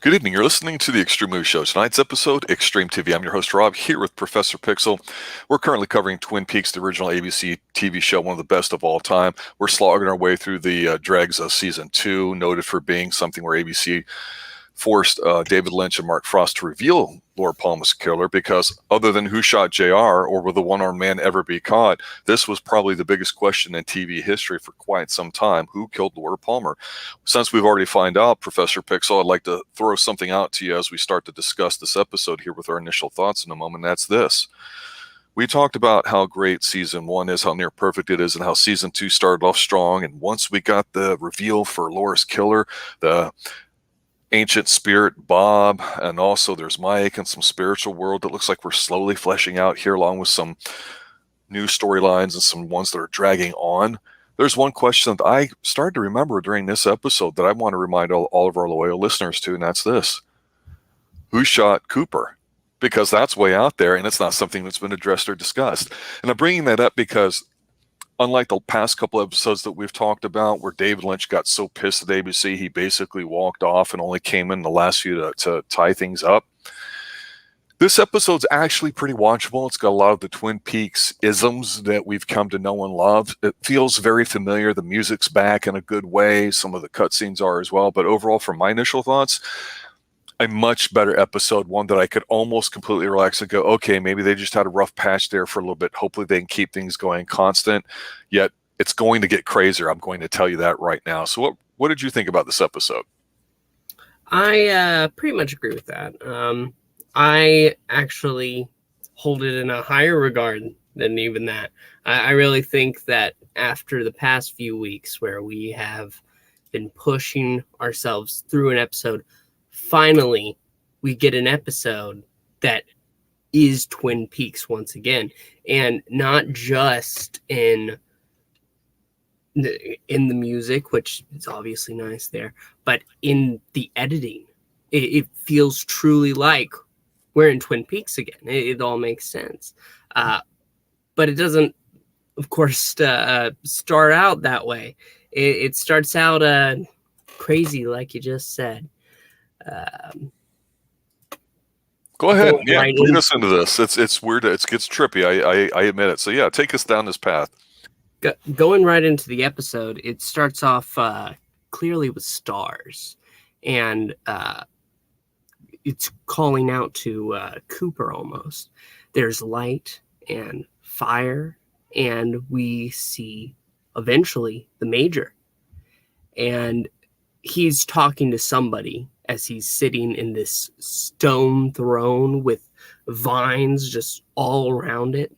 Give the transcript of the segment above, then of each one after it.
Good evening. You're listening to the Extreme Movie Show. Tonight's episode, Extreme TV. I'm your host, Rob, here with Professor Pixel. We're currently covering Twin Peaks, the original ABC TV show, one of the best of all time. We're slogging our way through the dregs of Season 2, noted for being something where ABC forced David Lynch and Mark Frost to reveal Laura Palmer's killer, because other than who shot JR or will the one-armed man ever be caught, this was probably the biggest question in TV history for quite some time. Who killed Laura Palmer? Since we've already found out, Professor Pixel, I'd like to throw something out to you as we start to discuss this episode here with our initial thoughts in a moment. That's this. We talked about how great Season 1 is, how near perfect it is, and how Season 2 started off strong. And once we got the reveal for Laura's killer, the ancient spirit Bob, and also there's Mike and some spiritual world that looks like we're slowly fleshing out here, along with some new storylines and some ones that are dragging on. There's one question that I started to remember during this episode that I want to remind all of our loyal listeners to, and that's this. Who shot Cooper? Because that's way out there, and it's not something that's been addressed or discussed. And I'm bringing that up because unlike the past couple episodes that we've talked about where David Lynch got so pissed at ABC, he basically walked off and only came in the last few to tie things up. This episode's actually pretty watchable. It's got a lot of the Twin Peaks isms that we've come to know and love. It feels very familiar. The music's back in a good way. Some of the cutscenes are as well. But overall, from my initial thoughts, a much better episode, one that I could almost completely relax and go, okay, maybe they just had a rough patch there for a little bit. Hopefully they can keep things going constant, yet it's going to get crazier. I'm going to tell you that right now. So what did you think about this episode? I pretty much agree with that. I actually hold it in a higher regard than even that. I really think that after the past few weeks where we have been pushing ourselves through an episode, finally, we get an episode that is Twin Peaks once again, and not just in the music, which is obviously nice there, but in the editing. It feels truly like we're in Twin Peaks again. It all makes sense. But it doesn't, of course, start out that way. It starts out crazy, like you just said. Go ahead. Yeah, lead us into this. It's weird. It gets trippy. I admit it. So yeah, take us down this path. Going right into the episode, it starts off clearly with stars, and it's calling out to Cooper almost. There's light and fire, and we see eventually the Major, and he's talking to somebody as he's sitting in this stone throne with vines just all around it,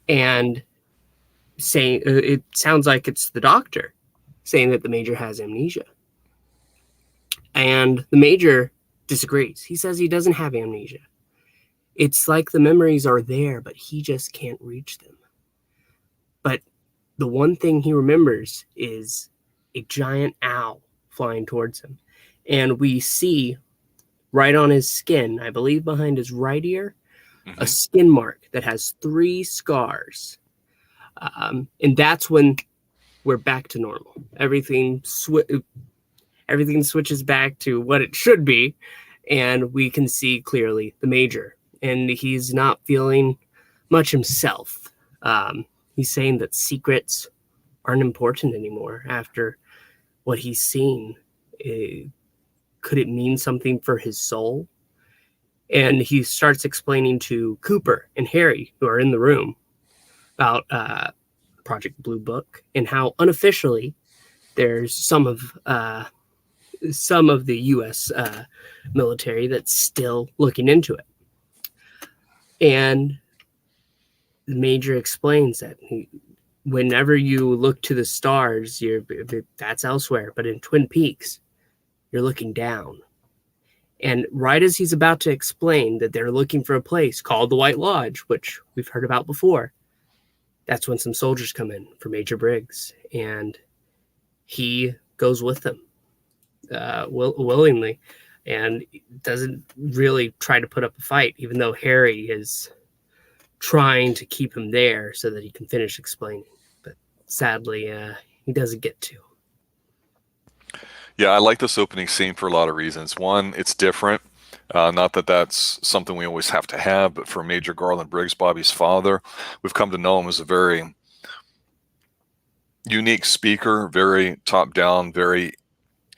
and saying it sounds like it's the doctor saying that the Major has amnesia. And the Major disagrees. He says he doesn't have amnesia. It's like the memories are there, but he just can't reach them. But the one thing he remembers is a giant owl flying towards him. And we see right on his skin, I believe behind his right ear, a skin mark that has 3 scars. And that's when we're back to normal. Everything switches back to what it should be, and we can see clearly the Major. And he's not feeling much himself. He's saying that secrets aren't important anymore after what he's seen. Could it mean something for his soul? And he starts explaining to Cooper and Harry, who are in the room, about Project Blue Book and how unofficially there's some of the U.S. Military that's still looking into it. And the Major explains that whenever you look to the stars, that's elsewhere, but in Twin Peaks, you're looking down. And right as he's about to explain that they're looking for a place called the White Lodge, which we've heard about before, that's when some soldiers come in for Major Briggs, and he goes with them willingly, and doesn't really try to put up a fight, even though Harry is trying to keep him there so that he can finish explaining. But sadly, he doesn't get to. Yeah, I like this opening scene for a lot of reasons. One, it's different. Not that that's something we always have to have, but for Major Garland Briggs, Bobby's father, we've come to know him as a very unique speaker, very top down, very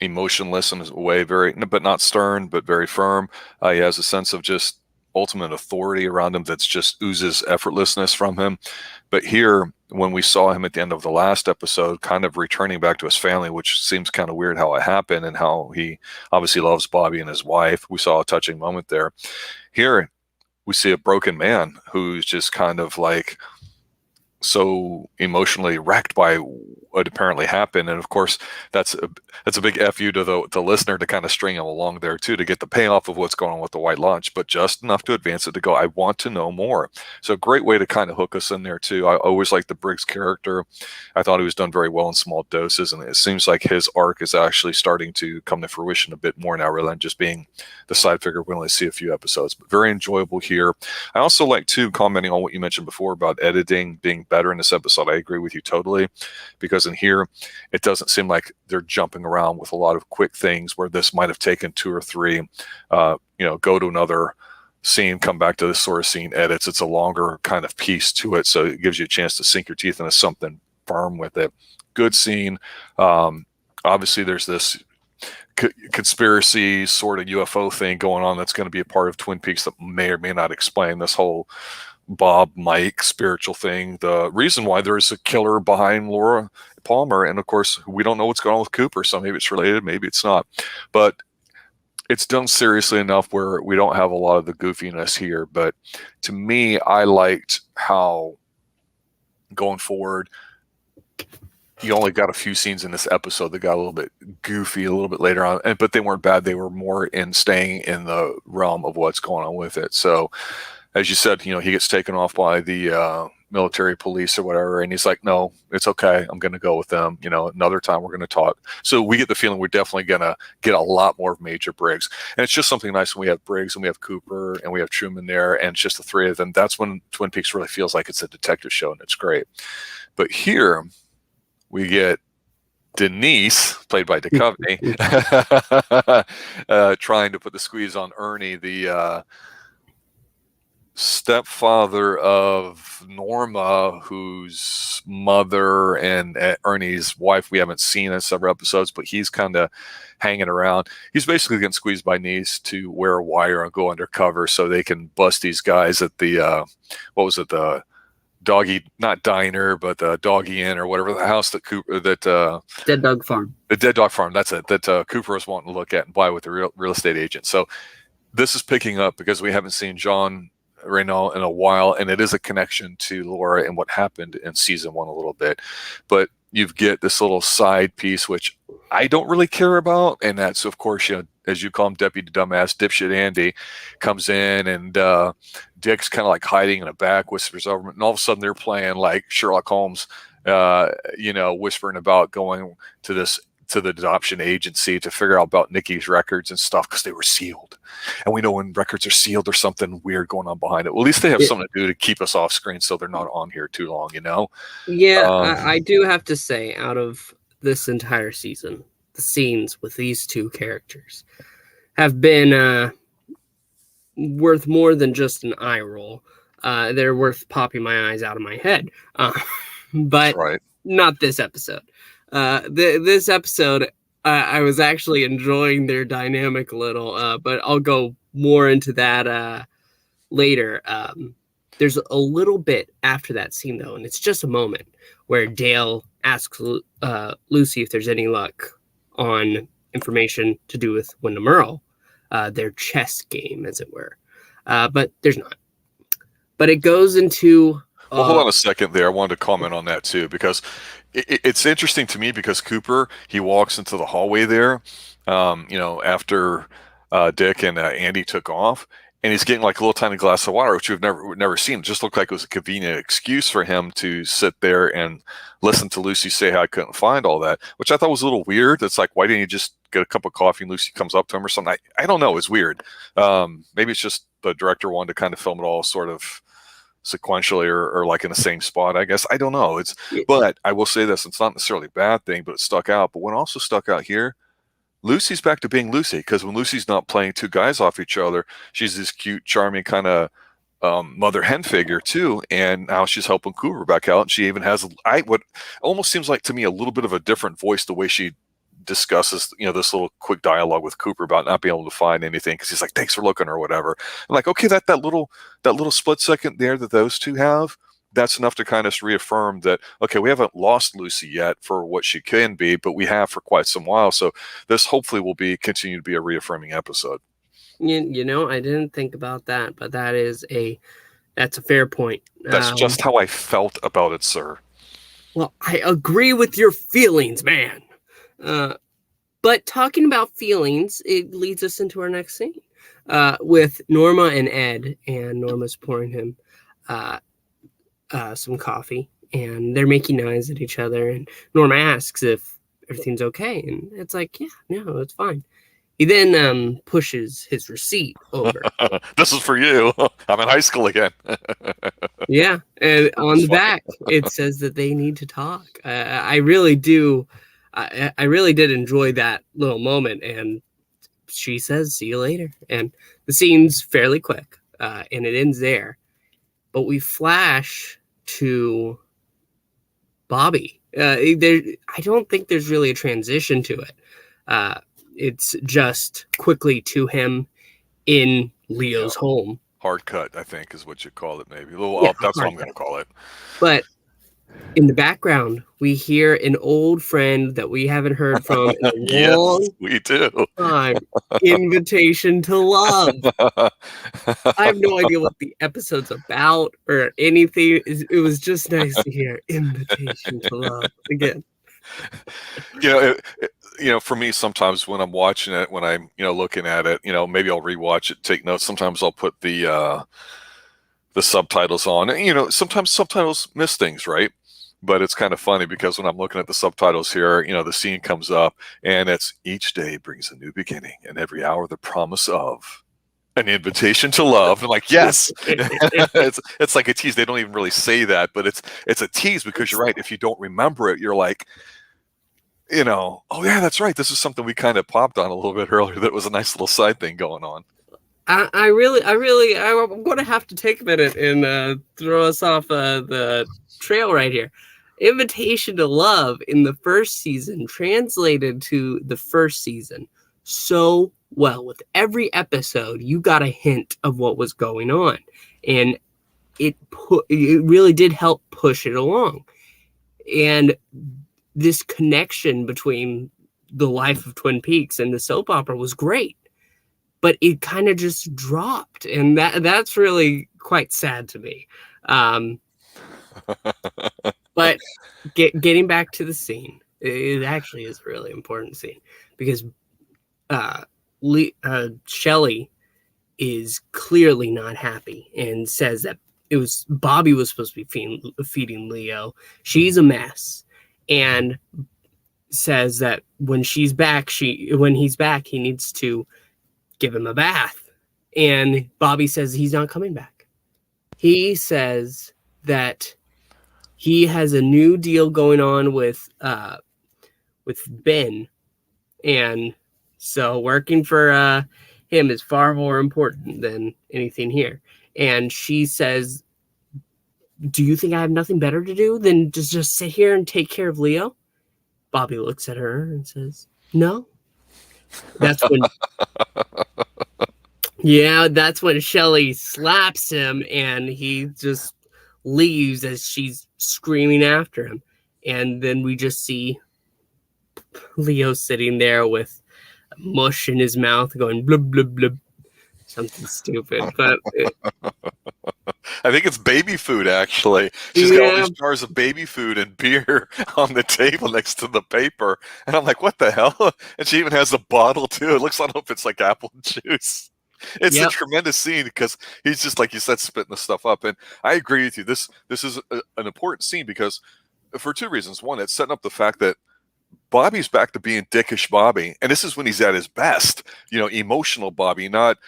emotionless in his way, very, but not stern, but very firm. He has a sense of just ultimate authority around him that's just oozes effortlessness from him. But here, when we saw him at the end of the last episode, kind of returning back to his family, which seems kind of weird how it happened and how he obviously loves Bobby and his wife. We saw a touching moment there. Here, we see a broken man who's just kind of like so emotionally wrecked by what apparently happened, and of course that's a big fu to the listener to kind of string him along there too, to get the payoff of what's going on with the White Lodge, but just enough to advance it to go, I want to know more. So a great way to kind of hook us in there too. I always liked the Briggs character. I thought he was done very well in small doses, and it seems like his arc is actually starting to come to fruition a bit more now, rather than just being the side figure we only see a few episodes. But very enjoyable here. I also like too, commenting on what you mentioned before about editing being better in this episode. I agree with you totally, because in here it doesn't seem like they're jumping around with a lot of quick things where this might have taken 2 or 3 go to another scene, come back to this sort of scene, edits. It's a longer kind of piece to it, so it gives you a chance to sink your teeth into something firm with it. Good scene. Obviously there's this conspiracy sort of UFO thing going on that's going to be a part of Twin Peaks that may or may not explain this whole Bob Mike spiritual thing, the reason why there's a killer behind Laura Palmer, and of course we don't know what's going on with Cooper, so maybe it's related, maybe it's not, but it's done seriously enough where we don't have a lot of the goofiness here. But to me, I liked how going forward you only got a few scenes in this episode that got a little bit goofy a little bit later on, but they weren't bad. They were more in staying in the realm of what's going on with it. So as you said, he gets taken off by the military police or whatever, and he's like, no, it's okay, I'm going to go with them. Another time we're going to talk. So we get the feeling we're definitely going to get a lot more of Major Briggs. And it's just something nice when we have Briggs and we have Cooper and we have Truman there, and it's just the 3 of them. That's when Twin Peaks really feels like it's a detective show, and it's great. But here we get Denise, played by Duchovny, trying to put the squeeze on Ernie, the stepfather of Norma, whose mother and Ernie's wife we haven't seen in several episodes, but he's kind of hanging around. He's basically getting squeezed by Denise to wear a wire and go undercover so they can bust these guys at the the doggy, not diner, but the doggy inn or whatever, the house that Cooper, Dead Dog Farm. The Dead Dog Farm, that's it, that Cooper was wanting to look at and buy with the real estate agent. So this is picking up because we haven't seen John Reno in a while, and it is a connection to Laura and what happened in season 1 a little bit. But you get this little side piece which I don't really care about, and that's of course, as you call him, Deputy Dumbass, dipshit Andy comes in, and Dick's kind of like hiding in a back, whispers over, and all of a sudden they're playing like Sherlock Holmes, whispering about going to the adoption agency to figure out about Nikki's records and stuff because they were sealed. And we know when records are sealed, there's something weird going on behind it. Well, at least they have something to do to keep us off screen so they're not on here too long, Yeah, I do have to say, out of this entire season, the scenes with these 2 characters have been worth more than just an eye roll. They're worth popping my eyes out of my head. But right. Not this episode. This episode, I was actually enjoying their dynamic a little, but I'll go more into that later. There's a little bit after that scene, though, and it's just a moment where Dale asks Lucy if there's any luck on information to do with Wyndham Earl, their chess game, as it were. But there's not. But it goes into... Well, hold on a second there. I wanted to comment on that, too, because it's interesting to me because Cooper, he walks into the hallway there, after Dick and Andy took off, and he's getting like a little tiny glass of water, which we've never seen. It just looked like it was a convenient excuse for him to sit there and listen to Lucy say how I couldn't find all that, which I thought was a little weird. It's like, why didn't you just get a cup of coffee and Lucy comes up to him or something? I don't know. It's weird. Maybe it's just the director wanted to kind of film it all sort of sequentially or like in the same spot, I guess. I don't know. But I will say this, it's not necessarily a bad thing, but it stuck out. But what also stuck out here, Lucy's back to being Lucy, because when Lucy's not playing two guys off each other, she's this cute, charming kind of mother hen figure too, and now she's helping Cooper back out. And she even has what almost seems like to me a little bit of a different voice, the way she discusses, this little quick dialogue with Cooper about not being able to find anything, because he's like, "Thanks for looking," or whatever. I'm like, okay, that little split second there that those two have, that's enough to kind of reaffirm that, okay, we haven't lost Lucy yet for what she can be, but we have for quite some while. So this hopefully will continue to be a reaffirming episode. I didn't think about that, but that's a fair point. That's just how I felt about it, sir. Well, I agree with your feelings, man. But talking about feelings, it leads us into our next scene with Norma and Ed, and Norma's pouring him some coffee, and they're making eyes at each other, and Norma asks if everything's okay, and it's like, yeah, no, it's fine. He then pushes his receipt over. This is for you. I'm in high school again. Yeah, and on the back it says that they need to talk. I really do. I really did enjoy that little moment, and she says, "See you later," and the scene's fairly quick, and it ends there. But we flash to Bobby. I don't think there's really a transition to it. It's just quickly to him in Leo's home. Hard cut, I think, is what you call it, maybe. That's what I'm going to call it. But in the background, we hear an old friend that we haven't heard from in a yes, long we do. time. Invitation to Love. I have no idea what the episode's about or anything. It was just nice to hear Invitation to Love again. For me, sometimes when I'm watching it, when I'm, looking at it, maybe I'll rewatch it, take notes. Sometimes I'll put the subtitles on. And, sometimes subtitles miss things, right? But it's kind of funny because when I'm looking at the subtitles here, the scene comes up and it's each day brings a new beginning, and every hour the promise of an invitation to love. And I'm like, yes, it's like a tease. They don't even really say that, but it's a tease, because you're right. If you don't remember it, you're like, oh yeah, that's right. This is something we kind of popped on a little bit earlier. That was a nice little side thing going on. I'm going to have to take a minute and throw us off the trail right here. Invitation to Love in the first season translated to the first season so well. With every episode, you got a hint of what was going on, and it really did help push it along. And this connection between the life of Twin Peaks and the soap opera was great, but it kind of just dropped, and that's really quite sad to me. But getting back to the scene, it actually is a really important scene, because Shelley is clearly not happy and says that Bobby was supposed to be feeding Leo. She's a mess, and says that when he's back, he needs to give him a bath. And Bobby says he's not coming back. He says that he has a new deal going on with Ben, and so working for him is far more important than anything here. And she says, "Do you think I have nothing better to do than just sit here and take care of Leo?" Bobby looks at her and says, "No." That's when Shelley slaps him, and he just leaves as she's screaming after him. And then we just see Leo sitting there with mush in his mouth going blub blub blub, something stupid. But I think it's baby food, actually. She's got all these jars of baby food and beer on the table next to the paper, and I'm like, what the hell? And she even has a bottle too. It looks, I don't know if it's like apple juice. It's a tremendous scene, because he's just, like you said, spitting the stuff up. And I agree with you. This is an important scene, because for two reasons. One, it's setting up the fact that Bobby's back to being dickish Bobby, and this is when he's at his best. Emotional Bobby, not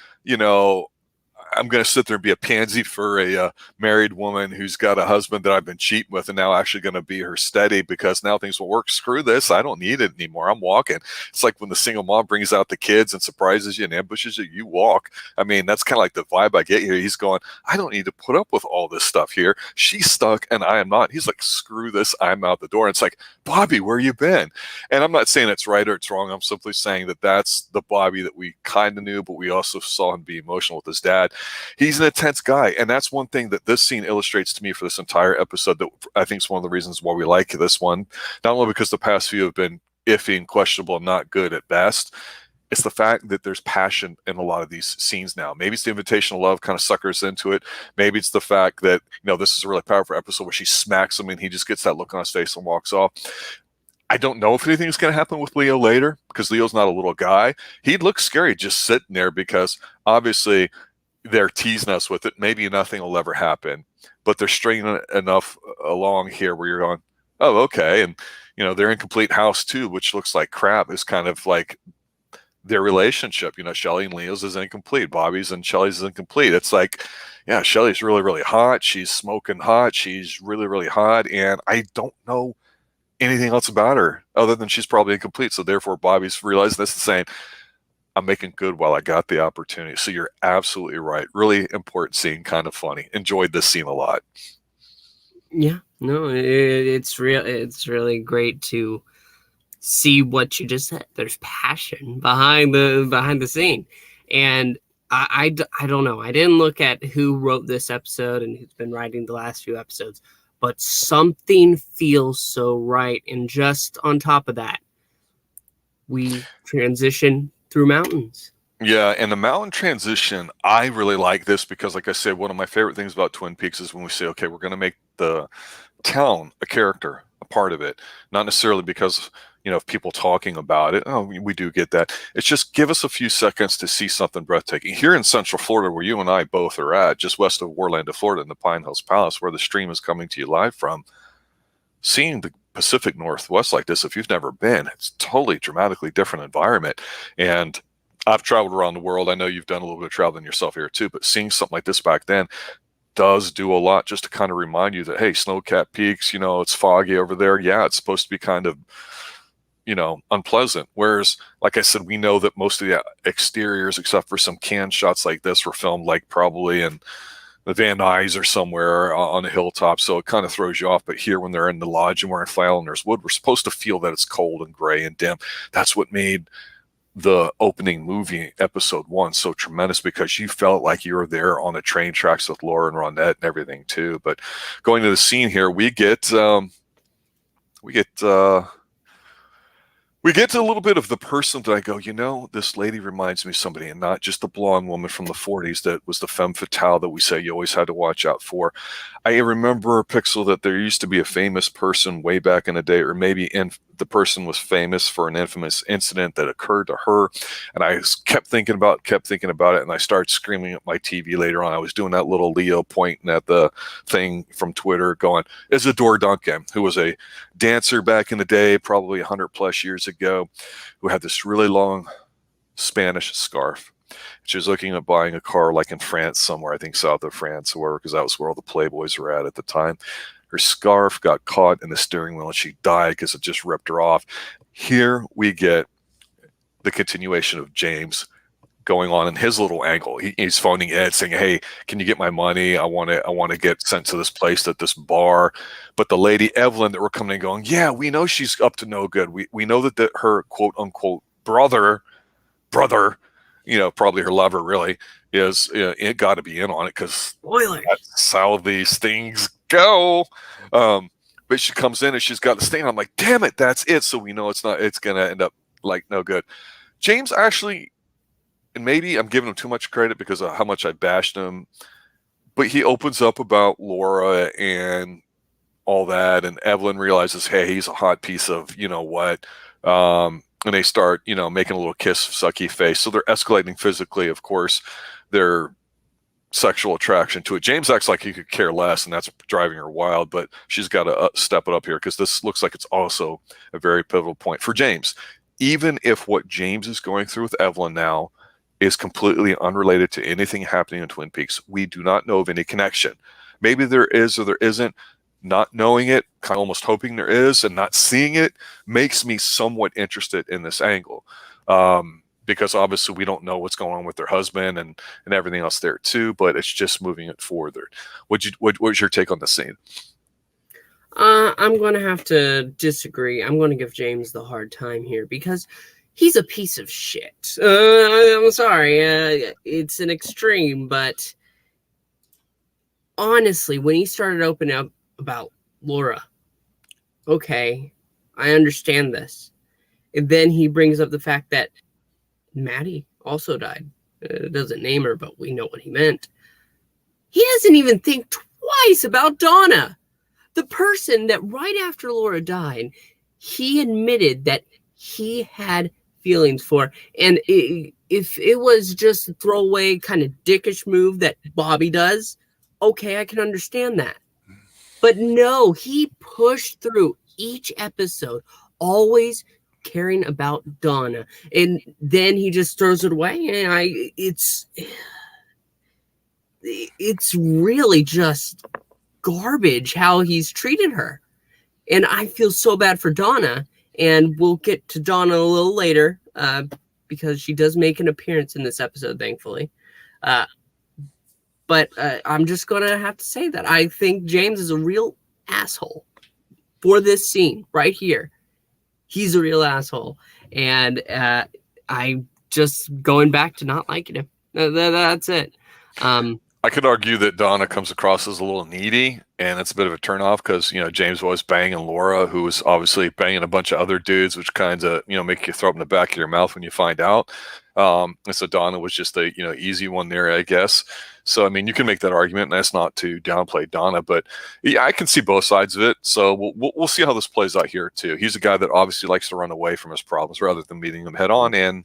I'm going to sit there and be a pansy for a married woman who's got a husband that I've been cheating with and now actually going to be her steady because now things will work. Screw this. I don't need it anymore. I'm walking. It's like when the single mom brings out the kids and surprises you and ambushes you, you walk. I mean, that's kind of like the vibe I get here. He's going, I don't need to put up with all this stuff here. She's stuck and I am not. He's like, screw this. I'm out the door. And it's like, Bobby, where you been? And I'm not saying it's right or it's wrong. I'm simply saying that that's the Bobby that we kind of knew, but we also saw him be emotional with his dad. He's an intense guy, and that's one thing that this scene illustrates to me for this entire episode that I think is one of the reasons why we like this one. Not only because the past few have been iffy and questionable and not good at best, it's the fact that there's passion in a lot of these scenes now. Maybe it's the invitation of love kind of suckers into it. Maybe it's the fact that, this is a really powerful episode where she smacks him and he just gets that look on his face and walks off. I don't know if anything's going to happen with Leo later because Leo's not a little guy. He looks scary just sitting there because obviously they're teasing us with it. Maybe nothing will ever happen, but they're stringing enough along here where you're going, oh, okay. And, their incomplete house too, which looks like crap, is kind of like their relationship. Shelley and Leo's is incomplete. Bobby's and Shelley's is incomplete. It's like, yeah, Shelley's really, really hot. She's smoking hot. She's really, really hot. And I don't know anything else about her other than she's probably incomplete. So therefore, Bobby's realizing this and saying, I'm making good while I got the opportunity. So you're absolutely right. Really important scene, kind of funny. Enjoyed this scene a lot. Yeah, no, it's real. It's really great to see what you just said. There's passion behind the scene, and I don't know. I didn't look at who wrote this episode and who's been writing the last few episodes, but something feels so right. And just on top of that, we transition through mountains. Yeah, and the mountain transition, I really like this because, like I said, one of my favorite things about Twin Peaks is when we say, okay, we're going to make the town a character, a part of it. Not necessarily because, of people talking about it. Oh, we do get that. It's just give us a few seconds to see something breathtaking. Here in Central Florida, where you and I both are at, just west of Orlando, Florida, in the Pine Hills Palace, where the stream is coming to you live from, seeing the Pacific Northwest like this, if you've never been, it's totally dramatically different environment. And I've traveled around the world. I know you've done a little bit of traveling yourself here too, but seeing something like this back then does do a lot just to kind of remind you that, hey, snow-capped peaks, it's foggy over there. Yeah, it's supposed to be kind of, unpleasant. Whereas, like I said, we know that most of the exteriors, except for some canned shots like this, were filmed like probably in the Van Nuys or somewhere on a hilltop, so it kind of throws you off. But here, when they're in the lodge and we're in flannel and there's wood, we're supposed to feel that it's cold and gray and dim. That's what made the opening movie, episode 1, so tremendous, because you felt like you were there on the train tracks with Laura and Ronette and everything too. But going to the scene here, we get to a little bit of the person that I go, this lady reminds me of somebody, and not just the blonde woman from the 40s that was the femme fatale that we say you always had to watch out for. I remember, Pixel, that there used to be a famous person way back in the day, or maybe the person was famous for an infamous incident that occurred to her. And I kept thinking about it, and I started screaming at my TV later on. I was doing that little Leo pointing at the thing from Twitter going, Isadora Duncan, who was a dancer back in the day, probably 100 plus years ago, who had this really long Spanish scarf. She was looking at buying a car like in France somewhere, I think south of France or wherever, because that was where all the Playboys were at the time. Her scarf got caught in the steering wheel and she died because it just ripped her off. Here we get the continuation of James going on in his little angle. He's phoning Ed saying, hey, can you get my money? I want to get sent to this place at this bar. But the lady Evelyn that we're coming in going, yeah, we know she's up to no good. We know that her quote unquote brother, probably her lover really, is it got to be in on it, because that's how these things go. But she comes in and she's got the stain. I'm like, damn it, that's it. So we know it's going to end up like no good. James actually, and maybe I'm giving him too much credit because of how much I bashed him, but he opens up about Laura and all that, and Evelyn realizes, hey, he's a hot piece of what. And they start, making a little kiss, sucky face. So they're escalating physically, of course, their sexual attraction to it. James acts like he could care less, and that's driving her wild, but she's got to step it up here, because this looks like it's also a very pivotal point for James. Even if what James is going through with Evelyn now is completely unrelated to anything happening in Twin Peaks. We do not know of any connection. Maybe there is or there isn't. Not knowing it, kind of almost hoping there is, and not seeing it makes me somewhat interested in this angle. Because obviously we don't know what's going on with their husband and everything else there too, but it's just moving it further. What's your take on the scene? I'm going to have to disagree. I'm going to give James the hard time here because he's a piece of shit. I'm sorry. It's an extreme, but honestly, when he started opening up about Laura, okay, I understand this. And then he brings up the fact that Maddie also died. Doesn't name her, but we know what he meant. He doesn't even think twice about Donna. The person that right after Laura died, he admitted that he had feelings for. And if it was just a throwaway kind of dickish move that Bobby does, okay, I can understand that. But no, he pushed through each episode, always caring about Donna. And then he just throws it away. And it's really just garbage how he's treated her. And I feel so bad for Donna. And we'll get to Donna a little later because she does make an appearance in this episode, thankfully. But I'm just going to have to say that I think James is a real asshole for this scene right here. He's a real asshole. And I just going back to not liking him. That's it. I could argue that Donna comes across as a little needy, and it's a bit of a turnoff because, James was banging Laura, who was obviously banging a bunch of other dudes, which kind of, make you throw up in the back of your mouth when you find out. And so Donna was just a, easy one there, I guess. So, I mean, you can make that argument, and that's not to downplay Donna, but yeah, I can see both sides of it. So we'll see how this plays out here too. He's a guy that obviously likes to run away from his problems rather than meeting them head on. And,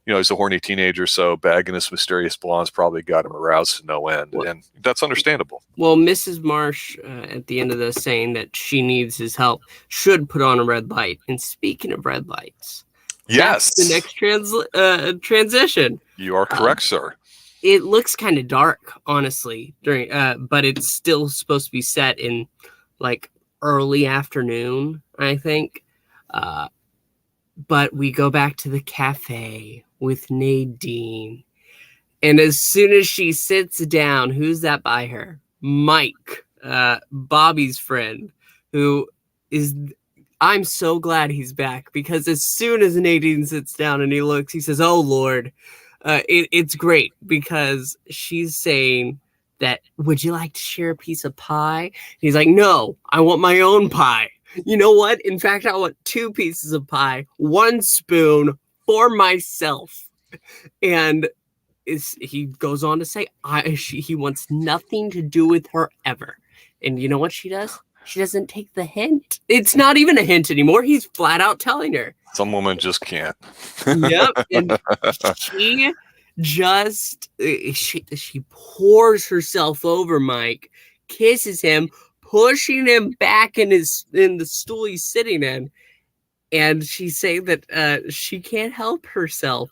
he's a horny teenager, so bagging this mysterious blonde's probably got him aroused to no end, and that's understandable. Well, Mrs. Marsh, at the end of this, saying that she needs his help, should put on a red light. And speaking of red lights, yes, that's the next transition. You are correct, sir. It looks kind of dark, honestly, but it's still supposed to be set in like early afternoon, I think. But we go back to the cafe with Nadine. And as soon as she sits down, who's that by her? Mike, Bobby's friend, who is... I'm so glad he's back, because as soon as Nadine sits down and he looks, he says, "Oh, Lord." It's great, because she's saying that, "Would you like to share a piece of pie?" He's like, "No, I want my own pie. You know what? In fact, I want 2 pieces of pie, 1 spoon for myself." And he goes on to say, he wants nothing to do with her ever. And you know what she does? She doesn't take the hint. It's not even a hint anymore. He's flat out telling her. Some women just can't. Yep. And she just, she pours herself over Mike, kisses him, pushing him back in the stool he's sitting in. And she's saying that she can't help herself.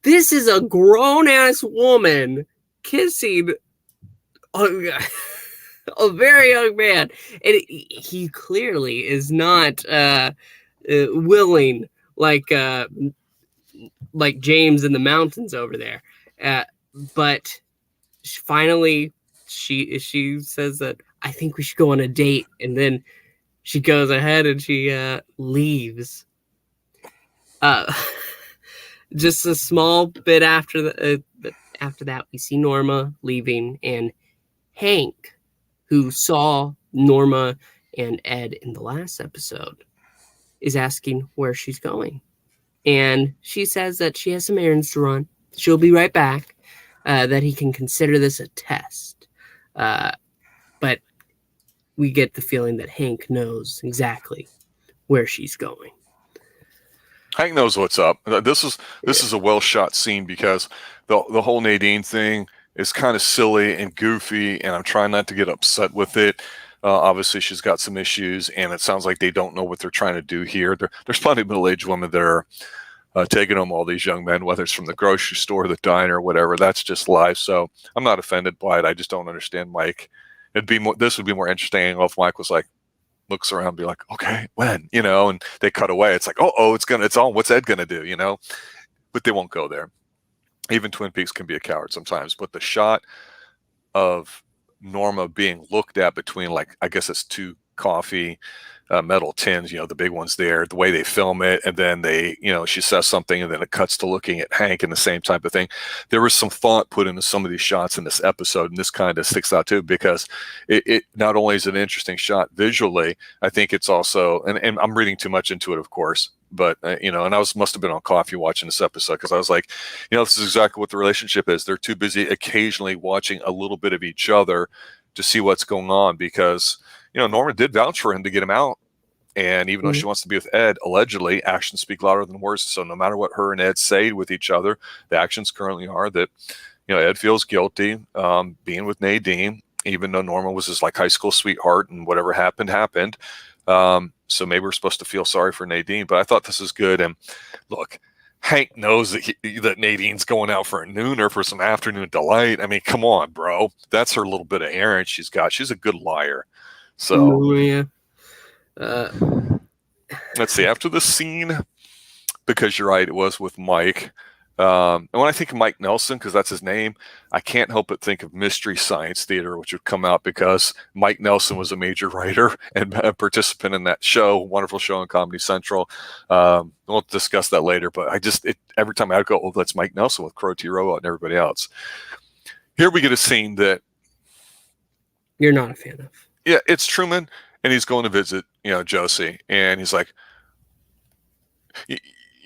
This is a grown-ass woman kissing a very young man. And he clearly is not willing like James in the mountains over there. But finally, she says that, "I think we should go on a date." And then she goes ahead and she leaves. Just a small bit after that, we see Norma leaving, and Hank, who saw Norma and Ed in the last episode, is asking where she's going. And she says that she has some errands to run. She'll be right back, that he can consider this a test. But we get the feeling that Hank knows exactly where she's going. Hank knows what's up. This is a well shot scene, because the whole Nadine thing is kind of silly and goofy, and I'm trying not to get upset with it. Obviously, she's got some issues, and it sounds like they don't know what they're trying to do here. There's plenty of middle-aged women that are taking home all these young men, whether it's from the grocery store, the diner, whatever. That's just life. So I'm not offended by it. I just don't understand Mike. This would be more interesting if Mike was like, looks around and be like, okay, when, and they cut away. It's like, it's on. What's Ed gonna do? But they won't go there. Even Twin Peaks can be a coward sometimes. But the shot of Norma being looked at between, like, I guess it's two coffee metal tins, the big ones there, the way they film it, and then they, she says something and then it cuts to looking at Hank and the same type of thing. There was some thought put into some of these shots in this episode, and this kind of sticks out too, because it not only is an interesting shot visually, I think it's also, and I'm reading too much into it, of course, but and I must have been on coffee watching this episode, because I was like, this is exactly what the relationship is. They're too busy occasionally watching a little bit of each other to see what's going on, because Norma did vouch for him to get him out. And even though she wants to be with Ed, allegedly, actions speak louder than words. So no matter what her and Ed say with each other, the actions currently are that, Ed feels guilty being with Nadine, even though Norma was his high school sweetheart, and whatever happened, happened. So maybe we're supposed to feel sorry for Nadine. But I thought this was good. And look, Hank knows that Nadine's going out for a nooner, for some afternoon delight. I mean, come on, bro. That's her little bit of errand she's got. She's a good liar. So yeah. Let's see. After the scene, because you're right, it was with Mike. And when I think of Mike Nelson, because that's his name, I can't help but think of Mystery Science Theater, which would come out because Mike Nelson was a major writer and a participant in that show, wonderful show on Comedy Central. We'll discuss that later, but every time I go, oh, that's Mike Nelson with Crow T. Robo and everybody else. Here we get a scene that you're not a fan of. Yeah, it's Truman, and he's going to visit, Josie, and he's like,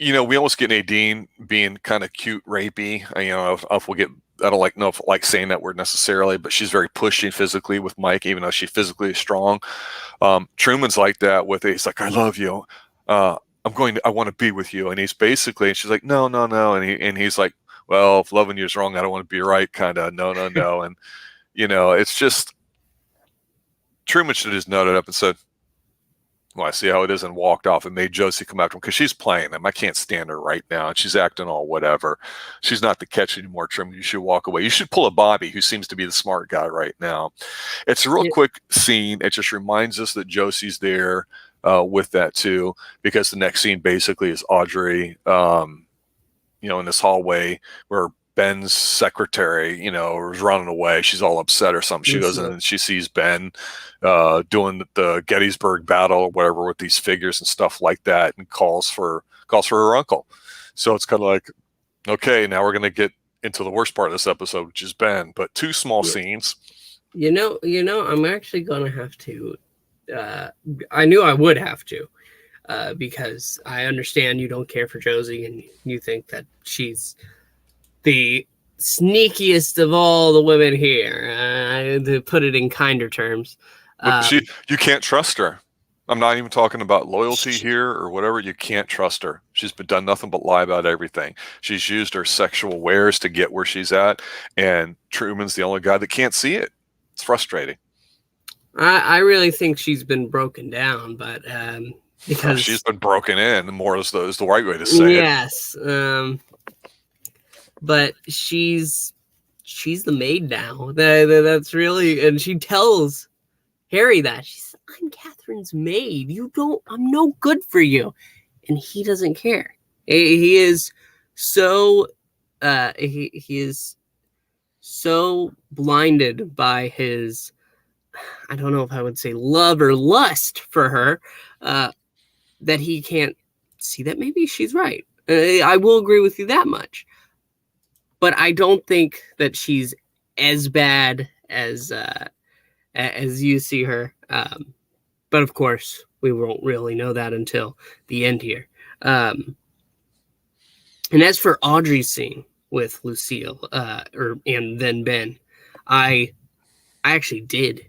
we almost get Nadine being kind of cute, rapey. If we'll get, I don't know if I like saying that word necessarily, but she's very pushy physically with Mike, even though she physically is strong. Truman's like that with it. He's like, I love you. I want to be with you. And he's basically, and she's like, no. And he's like, well, if loving you is wrong, I don't want to be right. Kind of, no. And, it's just, Truman should have just noted up and said, well, I see how it is, and walked off, and made Josie come after him, because she's playing them. I can't stand her right now, and she's acting all whatever. She's not the catch anymore, Truman. You should walk away. You should pull a Bobby, who seems to be the smart guy right now. It's a real quick scene. It just reminds us that Josie's there with that too, because the next scene basically is Audrey, in this hallway where Ben's secretary, is running away. She's all upset or something. She goes in and she sees Ben doing the Gettysburg battle or whatever with these figures and stuff like that, and calls for her uncle. So it's kind of like, okay, now we're going to get into the worst part of this episode, which is Ben. But two small scenes. I'm actually going to have to. I knew I would have to, because I understand you don't care for Josie, and you think that she's the sneakiest of all the women here, to put it in kinder terms. But you can't trust her. I'm not even talking about loyalty here or whatever. You can't trust her. She's done nothing but lie about everything. She's used her sexual wares to get where she's at, and Truman's the only guy that can't see it. It's frustrating. I really think she's been broken down, but because she's been broken in, more is the right way to say it. Yes. But she's the maid now. That's really, and she tells Harry that she's, I'm Catherine's maid. I'm no good for you, and he doesn't care. He is so he is so blinded by his, I don't know if I would say love or lust for her, that he can't see that maybe she's right. I will agree with you that much. But I don't think that she's as bad as you see her. But of course, we won't really know that until the end here. And as for Audrey's scene with Lucille, and then Ben, I actually did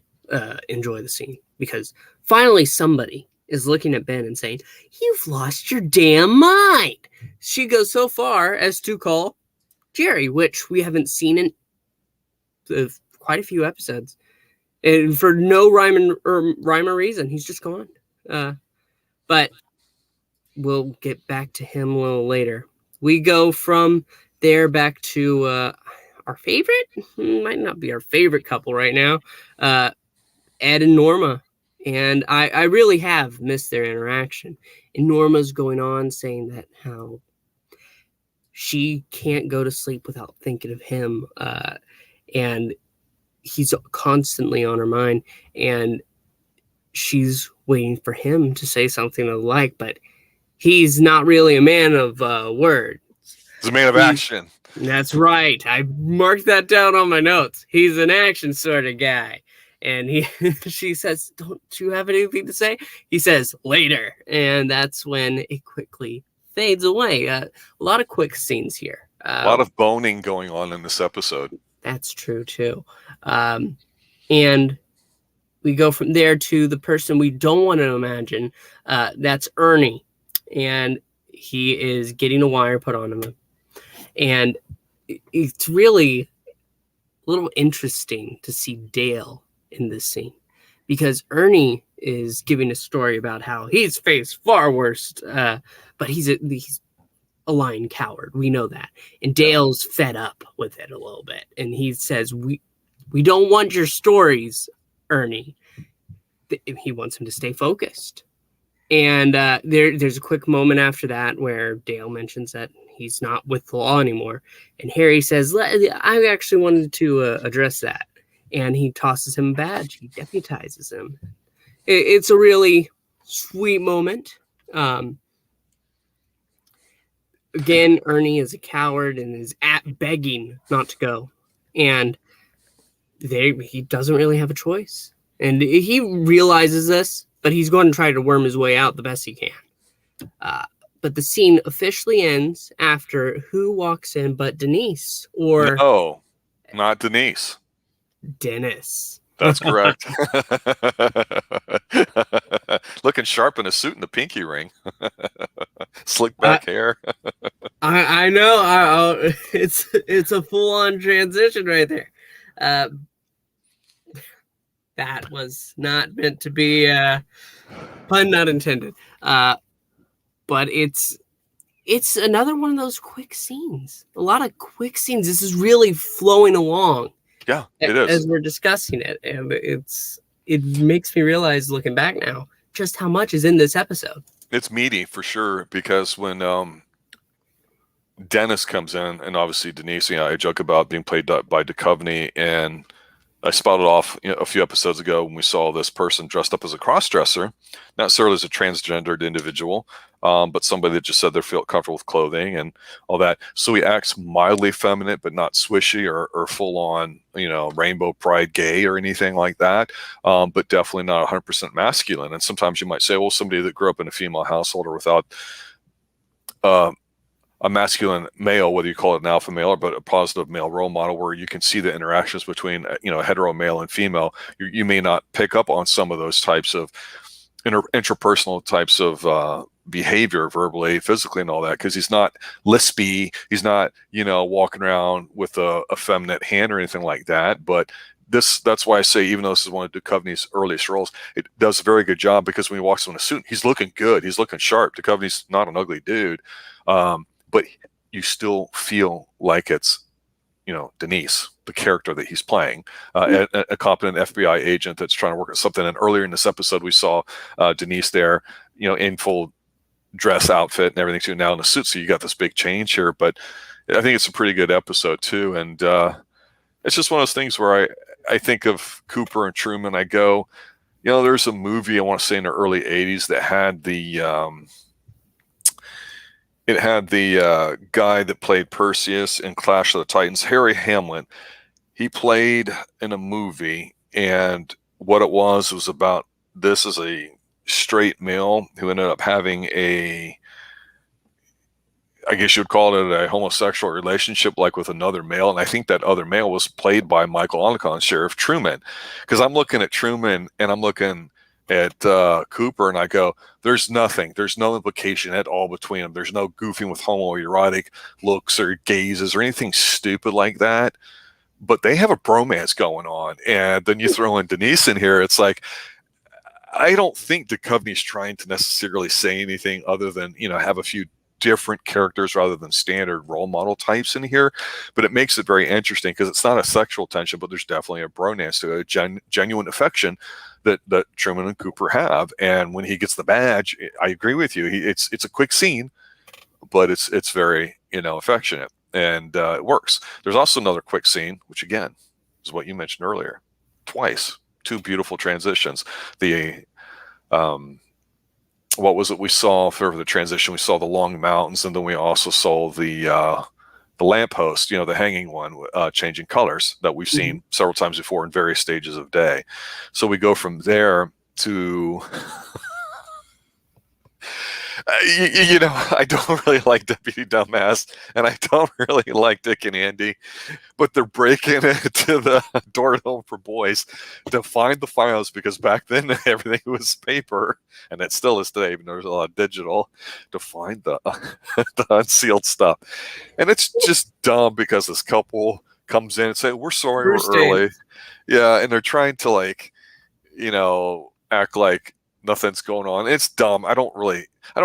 enjoy the scene, because finally somebody is looking at Ben and saying, "You've lost your damn mind." She goes so far as to call Jerry, which we haven't seen in quite a few episodes, and for no rhyme or reason. He's just gone. But we'll get back to him a little later. We go from there back to our favorite, might not be our favorite couple right now, Ed and Norma. And I really have missed their interaction. And Norma's going on saying that how she can't go to sleep without thinking of him. And he's constantly on her mind. And she's waiting for him to say something of the like, but he's not really a man of word. He's a man of action. That's right. I marked that down on my notes. He's an action sort of guy. And she says, "Don't you have anything to say?" He says, "Later." And that's when it quickly fades away. A lot of quick scenes here. A lot of boning going on in this episode. That's true, too. And we go from there to the person we don't want to imagine. That's Ernie. And he is getting a wire put on him. And it's really a little interesting to see Dale in this scene, because Ernie is giving a story about how he's faced far worse, but he's a lying coward. We know that. And Dale's fed up with it a little bit. And he says, we don't want your stories, Ernie. He wants him to stay focused. And there's a quick moment after that where Dale mentions that he's not with the law anymore. And Harry says, I actually wanted to address that. And he tosses him a badge. He deputizes him. It's a really sweet moment. Again, Ernie is a coward and is begging not to go. And he doesn't really have a choice. And he realizes this, but he's going to try to worm his way out the best he can. But the scene officially ends after who walks in but Denise, or... No, not Denise. Dennis. That's correct. Looking sharp in a suit and a pinky ring. Slick back hair. I know. It's a full-on transition right there. That was not meant to be pun not intended. But it's another one of those quick scenes. A lot of quick scenes. This is really flowing along. Yeah, it is. As we're discussing it. And it makes me realize, looking back now, just how much is in this episode. It's meaty for sure, because when Dennis comes in, and obviously Denise, I joke about being played by Duchovny, and I spotted off a few episodes ago when we saw this person dressed up as a cross-dresser, not necessarily as a transgendered individual, but somebody that just said they feel comfortable with clothing and all that. So he acts mildly feminine, but not swishy or full-on, rainbow pride gay or anything like that, but definitely not 100% masculine. And sometimes you might say, well, somebody that grew up in a female household or without a masculine male, whether you call it an alpha male, but a positive male role model where you can see the interactions between, hetero male and female, you may not pick up on some of those types of interpersonal types of behavior, verbally, physically, and all that, because he's not lispy. He's not, walking around with a effeminate hand or anything like that. But that's why I say, even though this is one of Duchovny's earliest roles, it does a very good job, because when he walks in a suit, he's looking good. He's looking sharp. Duchovny's not an ugly dude. But you still feel like it's, Denise, the character that he's playing, a competent FBI agent that's trying to work on something. And earlier in this episode, we saw Denise there, in full dress outfit and everything too, now in a suit. So you got this big change here. But I think it's a pretty good episode too. And it's just one of those things where I think of Cooper and Truman. I go, there's a movie, I want to say in the early 80s, that had it had the guy that played Perseus in Clash of the Titans, Harry Hamlin. He played in a movie, and what it was about this is a straight male who ended up having I guess you'd call it a homosexual relationship, like with another male. And I think that other male was played by Michael Onekon, Sheriff Truman. Because I'm looking at Truman and I'm looking at Cooper, and I go, there's no implication at all between them. There's no goofing with homoerotic looks or gazes or anything stupid like that. But they have a bromance going on. And then you throw in Denise in here. It's like, I don't think Duchovny's trying to necessarily say anything other than, have a few different characters rather than standard role model types in here, but it makes it very interesting because it's not a sexual tension, but there's definitely a bromance to it, a genuine affection that Truman and Cooper have. And when he gets the badge, I agree with you. It's a quick scene, but it's very, affectionate, and it works. There's also another quick scene, which again is what you mentioned earlier, twice, two beautiful transitions. The what was it we saw for the transition? We saw the long mountains, and then we also saw the lamppost, the hanging one, changing colors that we've seen several times before in various stages of day. So we go from there to I don't really like Deputy Dumbass, and I don't really like Dick and Andy, but they're breaking into the door for boys to find the files, because back then everything was paper, and it still is today, even though there's a lot of digital, to find the the unsealed stuff. And it's just dumb because this couple comes in and say, "We're sorry, Bruce we're early." Yeah, and they're trying to act like nothing's going on. It's dumb. I don't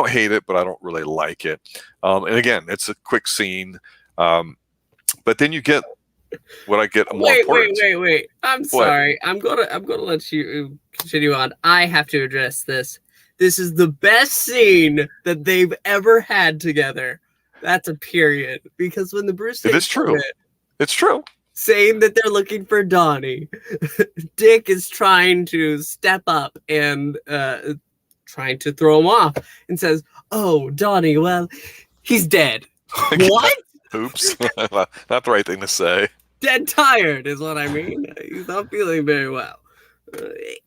hate it, but I don't really like it. And again, it's a quick scene. But then you get what I get more important. Wait. I'm sorry. I'm gonna let you continue on. I have to address this. This is the best scene that they've ever had together. That's a period. Because when the Bruce, it is true. It's true. Saying that they're looking for Donnie, Dick is trying to step up and trying to throw him off, and says, "Oh, Donnie, well, he's dead." What? Oops. Not the right thing to say. Dead tired is what I mean. He's not feeling very well.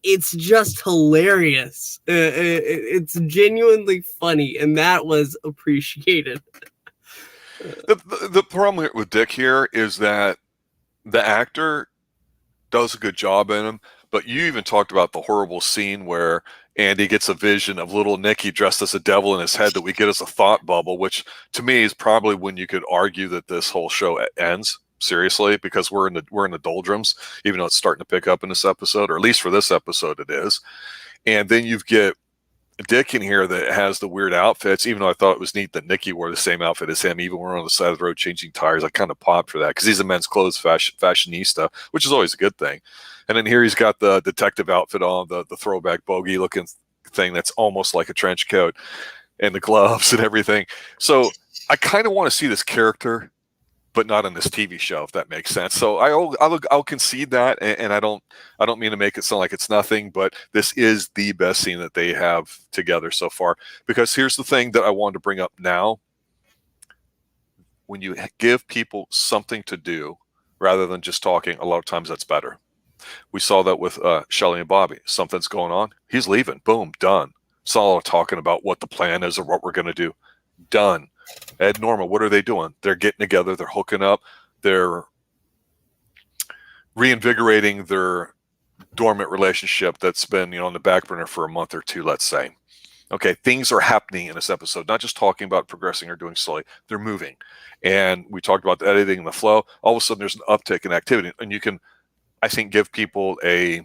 It's just hilarious. It's genuinely funny, and that was appreciated. The problem with Dick here is that the actor does a good job in him, but you even talked about the horrible scene where Andy gets a vision of little Nicky dressed as a devil in his head that we get as a thought bubble, which to me is probably when you could argue that this whole show ends, seriously, because we're in the doldrums, even though it's starting to pick up in this episode, or at least for this episode it is. And then you get Dick in here that has the weird outfits, even though I thought it was neat that Nicky wore the same outfit as him, even when we're on the side of the road changing tires. I kind of popped for that because he's a men's clothes fashionista, which is always a good thing. And then here he's got the detective outfit on, the throwback bogey looking thing that's almost like a trench coat, and the gloves and everything. So I kind of want to see this character, but not in this TV show, if that makes sense. So I'll concede that, and I don't mean to make it sound like it's nothing, but this is the best scene that they have together so far. Because here's the thing that I wanted to bring up now: when you give people something to do rather than just talking, a lot of times that's better. We saw that with Shelley and Bobby. Something's going on. He's leaving. Boom, done. Saw a lot of talking about what the plan is or what we're going to do. Done. Ed, Norma, what are they doing? They're getting together. They're hooking up. They're reinvigorating their dormant relationship that's been, on the back burner for a month or two, let's say. Okay, things are happening in this episode, not just talking about progressing or doing slowly. They're moving. And we talked about the editing and the flow. All of a sudden, there's an uptick in activity. And you can, I think, give people a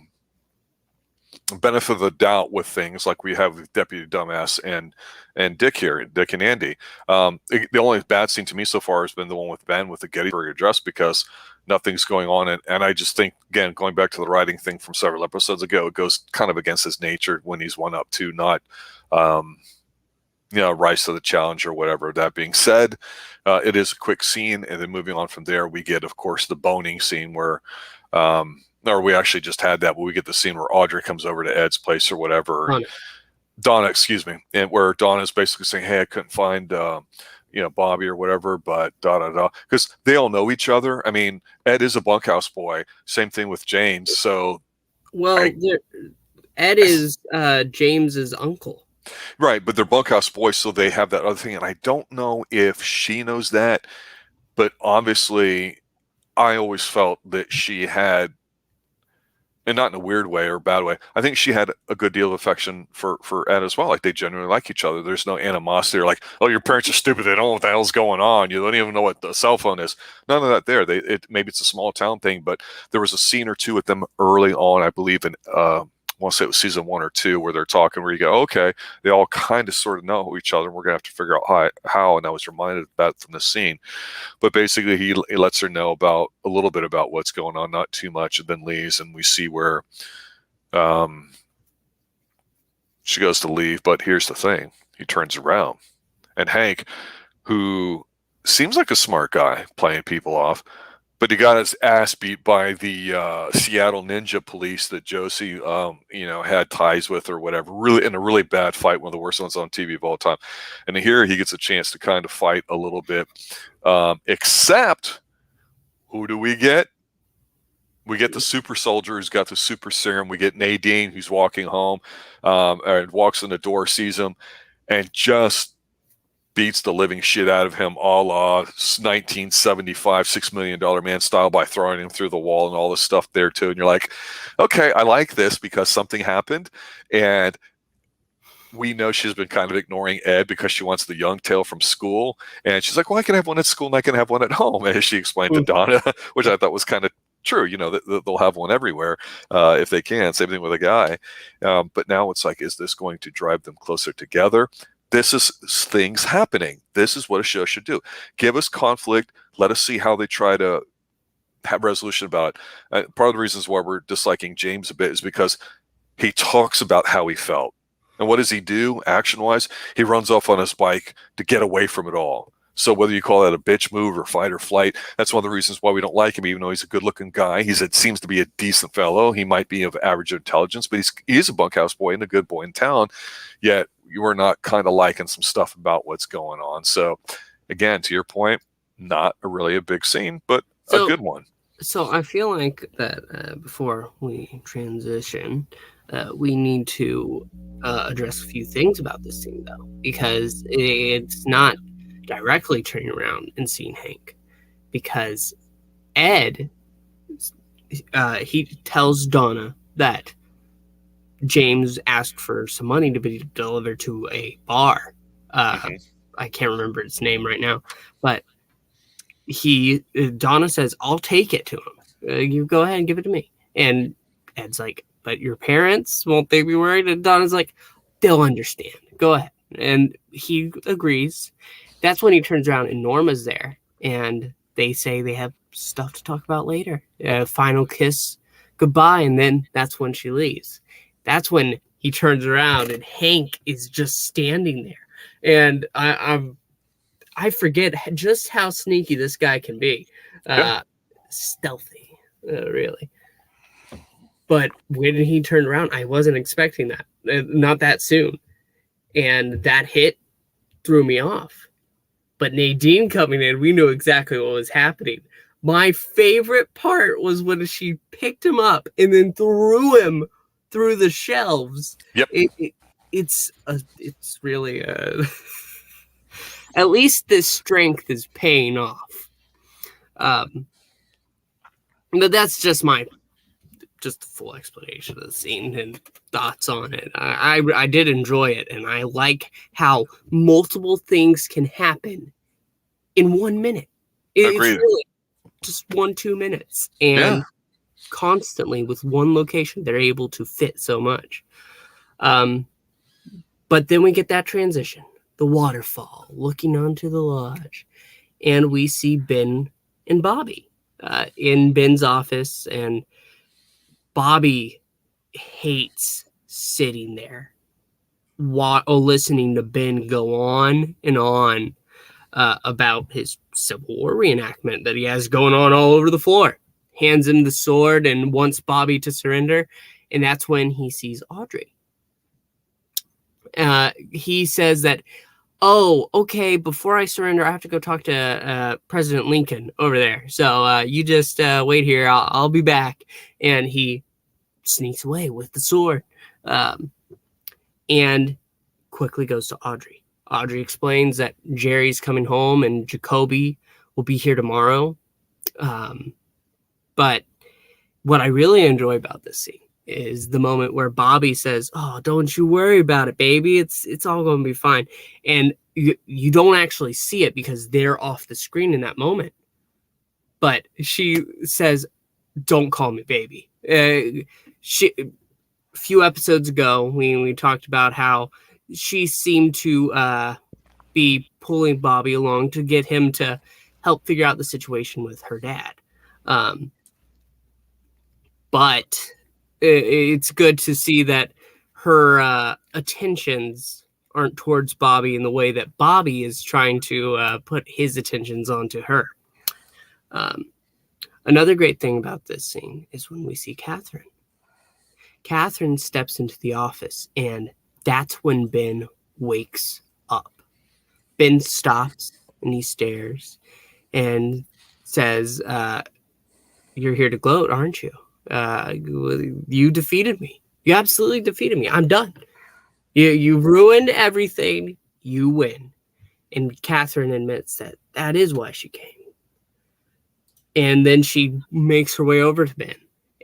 benefit of the doubt with things like we have with Deputy Dumbass and Dick here, Dick and Andy. The only bad scene to me so far has been the one with Ben with the Gettysburg Address, because nothing's going on. And I just think, again, going back to the writing thing from several episodes ago, it goes kind of against his nature when he's one up to not, rise to the challenge or whatever. That being said, it is a quick scene. And then moving on from there, we get, of course, the boning scene where, or we actually just had that, but we get the scene where Audrey comes over to Ed's place or whatever. Donna, excuse me. And where Donna's basically saying, hey, I couldn't find, Bobby or whatever, but da-da-da. Because they all know each other. I mean, Ed is a bunkhouse boy. Same thing with James. So, Ed is James's uncle. Right, but they're bunkhouse boys, so they have that other thing. And I don't know if she knows that, but obviously I always felt that she had, and not in a weird way or a bad way, I think she had a good deal of affection for Ed as well. Like, they genuinely like each other. There's no animosity or like, oh, your parents are stupid, they don't know what the hell's going on, you don't even know what the cell phone is. None of that there. Maybe it's a small town thing, but there was a scene or two with them early on, I believe, in want to say it was season 1 or 2, where they're talking, where you go, okay, they all kind of sort of know each other. And we're going to have to figure out how. And I was reminded of that from the scene. But basically, he lets her know about a little bit about what's going on, not too much, and then leaves. And we see where she goes to leave. But here's the thing. He turns around. And Hank, who seems like a smart guy playing people off, but he got his ass beat by the Seattle Ninja Police that Josie, had ties with or whatever. Really, in a really bad fight, one of the worst ones on TV of all time. And here he gets a chance to kind of fight a little bit. Except, who do we get? We get the super soldier who's got the super serum. We get Nadine, who's walking home, and walks in the door, sees him, and just beats the living shit out of him, a la 1975 $6 Million Man style, by throwing him through the wall and all this stuff there too. And you're like, okay, I like this because something happened, and we know she's been kind of ignoring Ed because she wants the young tail from school, and she's like, well, I can have one at school and I can have one at home, as she explained to Donna, which I thought was kind of true. They'll have one everywhere if they can. Same thing with a guy. But now it's like, is this going to drive them closer together? This is things happening. This is what a show should do. Give us conflict. Let us see how they try to have resolution about it. Part of the reasons why we're disliking James a bit is because he talks about how he felt. And what does he do action-wise? He runs off on his bike to get away from it all. So whether you call that a bitch move or fight or flight, that's one of the reasons why we don't like him, even though he's a good-looking guy. It seems to be a decent fellow. He might be of average intelligence, but he's a bunkhouse boy and a good boy in town. Yet you are not kind of liking some stuff about what's going on. So again, to your point, not really a big scene, but a good one. So I feel like that before we transition, we need to address a few things about this scene, though, because it's not directly turning around and seeing Hank, because Ed, he tells Donna that James asked for some money to be delivered to a bar. I can't remember its name right now, but Donna says, I'll take it to him. You go ahead and give it to me. And Ed's like, but your parents, won't they be worried? And Donna's like, they'll understand. Go ahead. And he agrees. That's when he turns around and Norma's there. And they say they have stuff to talk about later. Final kiss, goodbye. And then that's when she leaves. That's when he turns around and Hank is just standing there. And I forget just how sneaky this guy can be. Stealthy, really. But when he turned around, I wasn't expecting that. Not that soon. And that hit threw me off. But Nadine coming in, we knew exactly what was happening. My favorite part was when she picked him up and then threw him through the shelves. Yep. It's really at least this strength is paying off. But that's just the full explanation of the scene and thoughts on it. I did enjoy it, and I like how multiple things can happen in 1 minute. It's really just 1-2 minutes, and constantly with one location, they're able to fit so much. But then we get that transition, the waterfall, looking onto the lodge, and we see Ben and Bobby in Ben's office, and Bobby hates sitting there listening to Ben go on and on about his Civil War reenactment that he has going on all over the floor. Hands him the sword and wants Bobby to surrender. And that's when he sees Audrey. He says that, oh, okay, before I surrender, I have to go talk to President Lincoln over there. So you just wait here. I'll be back. And he sneaks away with the sword and quickly goes to Audrey. Audrey explains that Jerry's coming home and Jacoby will be here tomorrow. But what I really enjoy about this scene is the moment where Bobby says, oh, don't you worry about it, baby. It's all going to be fine. And you don't actually see it because they're off the screen in that moment. But she says, don't call me baby. few episodes ago, we talked about how she seemed to be pulling Bobby along to get him to help figure out the situation with her dad. But it's good to see that her attentions aren't towards Bobby in the way that Bobby is trying to put his attentions onto her. Another great thing about this scene is when we see Catherine. Catherine steps into the office, and that's when Ben wakes up. Ben stops and he stares and says, "You're here to gloat, aren't you? You defeated me. You absolutely defeated me. I'm done. You ruined everything. You win." And Catherine admits that is why she came. And then she makes her way over to Ben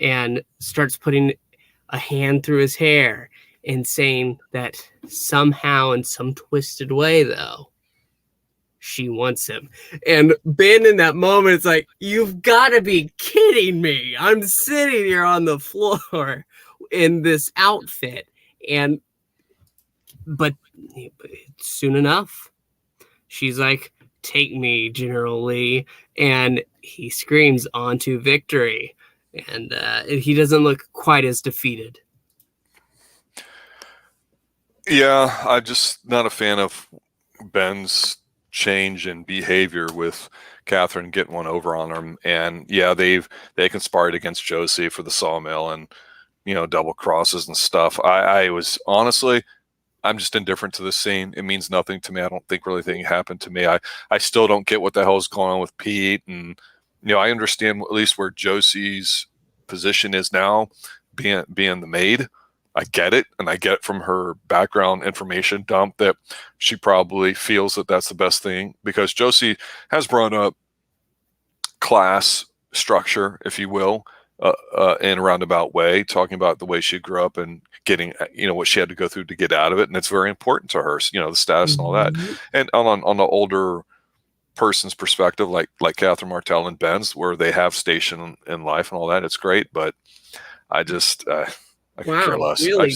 and starts putting a hand through his hair and saying that somehow, in some twisted way, though, she wants him. And Ben in that moment is like, "You've got to be kidding me. I'm sitting here on the floor in this outfit." But soon enough, she's like, "Take me, General Lee." And he screams onto victory. And he doesn't look quite as defeated. Yeah, I'm just not a fan of Ben's change in behavior with Catherine getting one over on him. And yeah, they conspired against Josie for the sawmill and, double crosses and stuff. I was honestly, I'm just indifferent to this scene. It means nothing to me. I don't think really anything happened to me. I still don't get what the hell is going on with Pete. And, I understand at least where Josie's position is now, being the maid. I get it. And I get from her background information dump that she probably feels that that's the best thing, because Josie has brought up class structure, if you will, in a roundabout way, talking about the way she grew up and getting, what she had to go through to get out of it. And it's very important to her, the status and all that. And on the older person's perspective, like Catherine Martell and Ben's, where they have station in life and all that, it's great. But I just, I could care less. Really?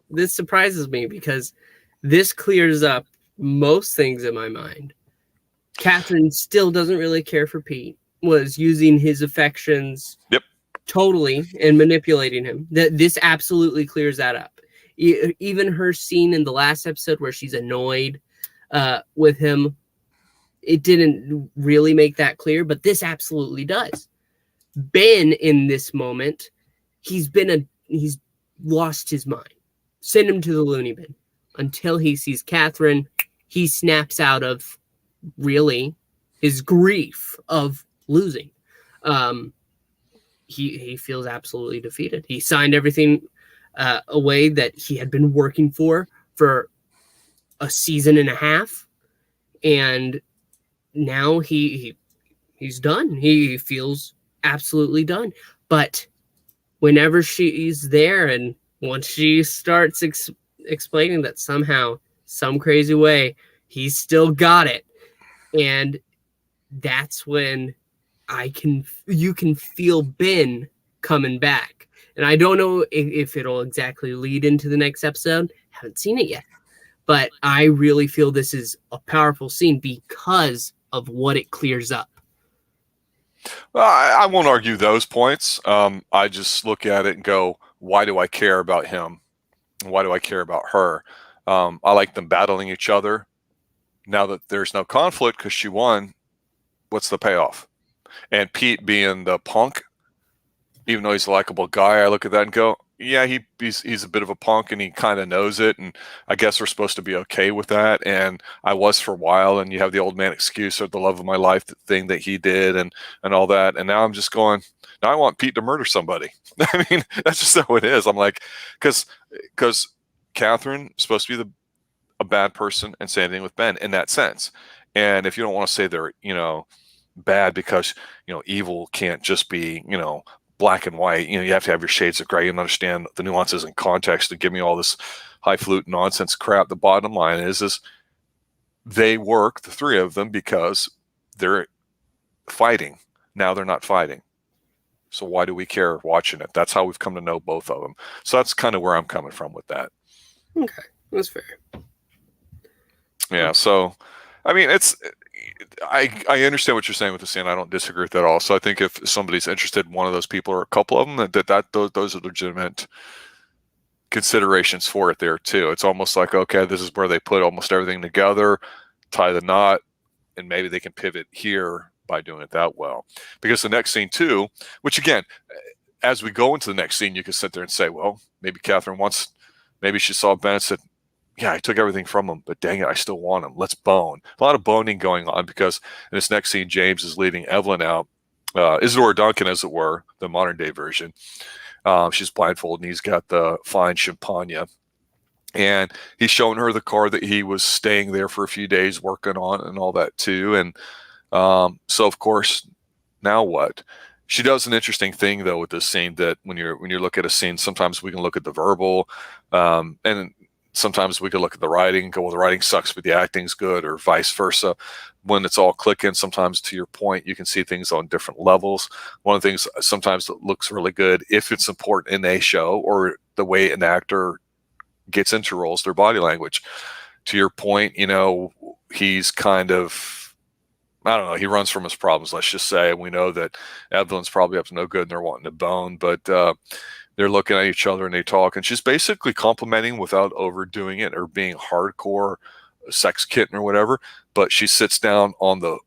This surprises me, because this clears up most things in my mind. Catherine still doesn't really care for Pete, was using his affections totally and manipulating him. This absolutely clears that up. Even her scene in the last episode where she's annoyed with him, it didn't really make that clear, but this absolutely does. Ben, in this moment, he's lost his mind. Send him to the loony bin. Until he sees Catherine, he snaps out of really his grief of losing. He feels absolutely defeated. He signed everything away that he had been working for a season and a half, and now he's done. He feels absolutely done. But whenever she's there, and once she starts explaining that somehow, some crazy way, he's still got it, and that's when you can feel Ben coming back. And I don't know if it'll exactly lead into the next episode. Haven't seen it yet. But I really feel this is a powerful scene because of what it clears up. Well, I won't argue those points. I just look at it and go, why do I care about him? Why do I care about her? I like them battling each other. Now that there's no conflict because she won, what's the payoff? And Pete being the punk, even though he's a likable guy, I look at that and go, yeah, he's a bit of a punk, and he kind of knows it, and I guess we're supposed to be okay with that. And I was for a while, and you have the old man excuse or the love of my life thing that he did and all that. And now I'm just going, now I want Pete to murder somebody. I mean, that's just how it is. I'm like, because Catherine is supposed to be a bad person and same thing with Ben in that sense. And if you don't want to say they're, bad because, evil can't just be, black and white, you have to have your shades of gray and understand the nuances and context to give me all this highfalutin nonsense crap. The bottom line is they work, the three of them, because they're fighting. Now they're not fighting. So why do we care watching it? That's how we've come to know both of them. So that's kind of where I'm coming from with that. Okay, that's fair. Yeah. So, I mean, I understand what you're saying with the scene. I don't disagree with that at all. So I think if somebody's interested in one of those people or a couple of them, those are legitimate considerations for it there too. It's almost like, okay, this is where they put almost everything together, tie the knot, and maybe they can pivot here by doing it that well. Because the next scene too, which again, as we go into the next scene, you can sit there and say, well, maybe Catherine maybe she saw Ben and said, yeah, I took everything from him, but dang it, I still want him. Let's bone. A lot of boning going on because in this next scene, James is leading Evelyn out. Isadora Duncan, as it were, the modern day version. She's blindfolded and he's got the fine champagne. And he's showing her the car that he was staying there for a few days working on and all that too. And so, of course, now what? She does an interesting thing, though, with this scene that when you look at a scene, sometimes we can look at the verbal and sometimes we could look at the writing and go, well, the writing sucks, but the acting's good, or vice versa. When it's all clicking, sometimes to your point, you can see things on different levels. One of the things sometimes that looks really good, if it's important in a show or the way an actor gets into roles, their body language. To your point, he's kind of, I don't know, he runs from his problems, let's just say. We know that Evelyn's probably up to no good and they're wanting to bone, but they're looking at each other and they talk, and she's basically complimenting without overdoing it or being hardcore sex kitten or whatever. But she sits down on the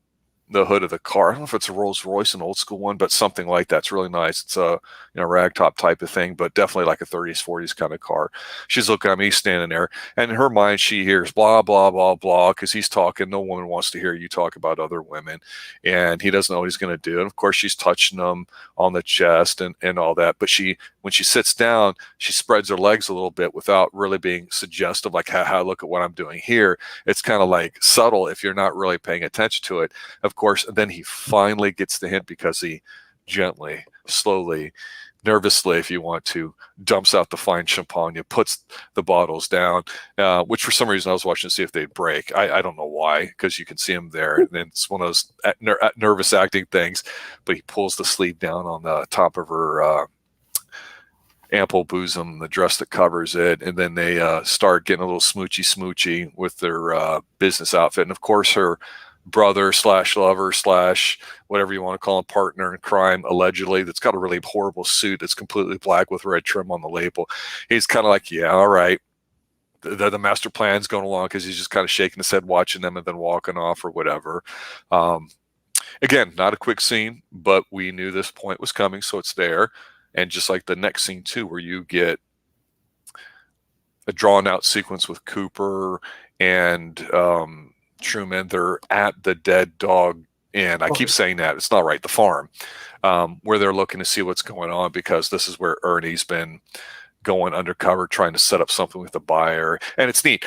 hood of the car. I don't know if it's a Rolls Royce, an old school one, but something like that's really nice. It's a ragtop type of thing, but definitely like a 30s, 40s kind of car. She's looking at me, he's standing there, and in her mind she hears blah blah blah blah because he's talking. No woman wants to hear you talk about other women, and he doesn't know what he's going to do. And of course she's touching him on the chest and all that. But when she sits down, she spreads her legs a little bit without really being suggestive, like, ha, look at what I'm doing here. It's kind of like subtle if you're not really paying attention to it. Of course, then he finally gets the hint because he gently, slowly, nervously, if you want to, dumps out the fine champagne, puts the bottles down, which for some reason I was watching to see if they'd break. I don't know why, because you can see him there. And it's one of those nervous acting things, but he pulls the sleeve down on the top of her ample bosom, the dress that covers it, and then they start getting a little smoochy with their business outfit. And of course her brother / lover / whatever you want to call him, partner in crime, allegedly, that's got a really horrible suit that's completely black with red trim on the label. He's kind of like, yeah, all right. The master plan's going along, because he's just kind of shaking his head, watching them, and then walking off or whatever. Again, not a quick scene, but we knew this point was coming, so it's there. And just like the next scene too, where you get a drawn out sequence with Cooper and Truman, they're at the dead dog inn. I keep saying that, it's not right, the farm, where they're looking to see what's going on, because this is where Ernie's been going undercover trying to set up something with the buyer. And it's neat.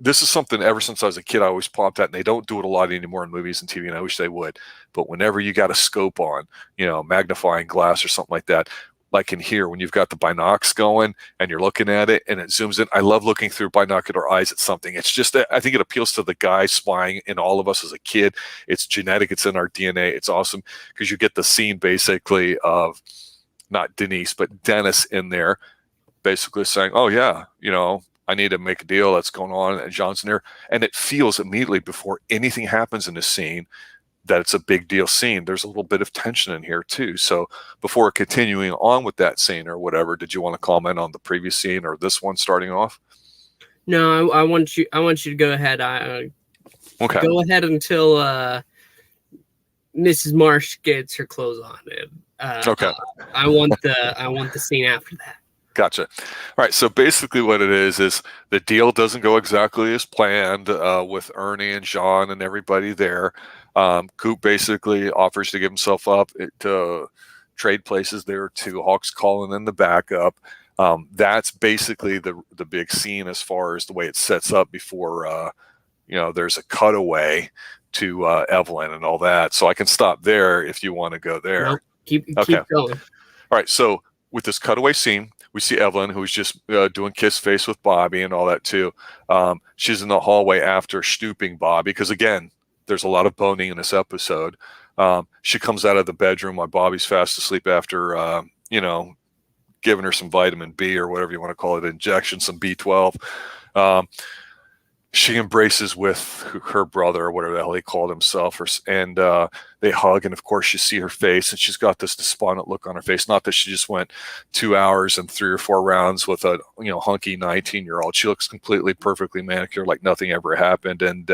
This is something ever since I was a kid I always popped at, and they don't do it a lot anymore in movies and TV, and I wish they would. But whenever you got a scope on, magnifying glass or something like that, like in here, when you've got the binocs going and you're looking at it and it zooms in. I love looking through binocular eyes at something. It's just, I think it appeals to the guy spying in all of us as a kid. It's genetic. It's in our DNA. It's awesome because you get the scene basically of not Denise, but Dennis in there basically saying, oh yeah, I need to make a deal that's going on. And John's in there. And it feels immediately before anything happens in the scene that it's a big deal scene. There's a little bit of tension in here too. So before continuing on with that scene or whatever, did you want to comment on the previous scene or this one starting off? No, I want you to go ahead. Okay. Go ahead until Mrs. Marsh gets her clothes on. Okay. I want the scene after that. Gotcha. All right. So basically what it is the deal doesn't go exactly as planned with Ernie and John and everybody there. Coop basically offers to give himself up to trade places there to Hawks calling in the backup. That's basically the big scene as far as the way it sets up before, there's a cutaway to Evelyn and all that. So I can stop there if you want to go there. Nope. Keep going. All right. So with this cutaway scene, we see Evelyn, who's just doing kiss face with Bobby and all that too. She's in the hallway after stooping Bobby, because again, there's a lot of boning in this episode. She comes out of the bedroom while Bobby's fast asleep after, giving her some vitamin B or whatever you want to call it, injection, some B12. She embraces with her brother or whatever the hell he called himself, and they hug. And of course, you see her face, and she's got this despondent look on her face. Not that she just went 2 hours and 3 or 4 rounds with a hunky 19-year-old. She looks completely perfectly manicured, like nothing ever happened. And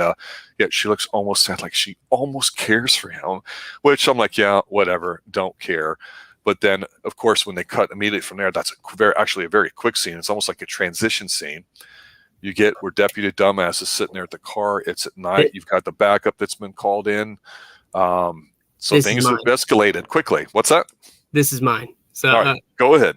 yet she looks almost sad, like she almost cares for him. Which I'm like, yeah, whatever, don't care. But then, of course, when they cut immediately from there, that's actually a very quick scene. It's almost like a transition scene. You get where Deputy Dumbass is sitting there at the car. It's at night. You've got the backup that's been called in. So things have escalated quickly. What's that? This is mine. So all right, go ahead.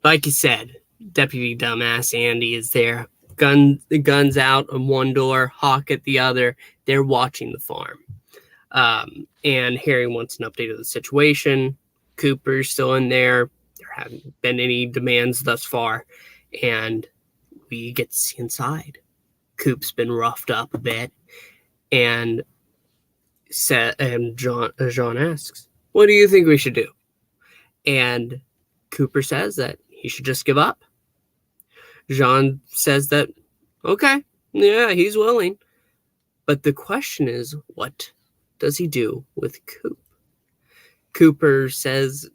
Like you said, Deputy Dumbass Andy is there. The guns out on one door, Hawk at the other. They're watching the farm. And Harry wants an update of the situation. Cooper's still in there. There haven't been any demands thus far. And we get to see inside. Coop's been roughed up a bit, and Jean asks, "What do you think we should do?" And Cooper says that he should just give up. Jean says that, okay, yeah, he's willing. But the question is, what does he do with Coop? Cooper says,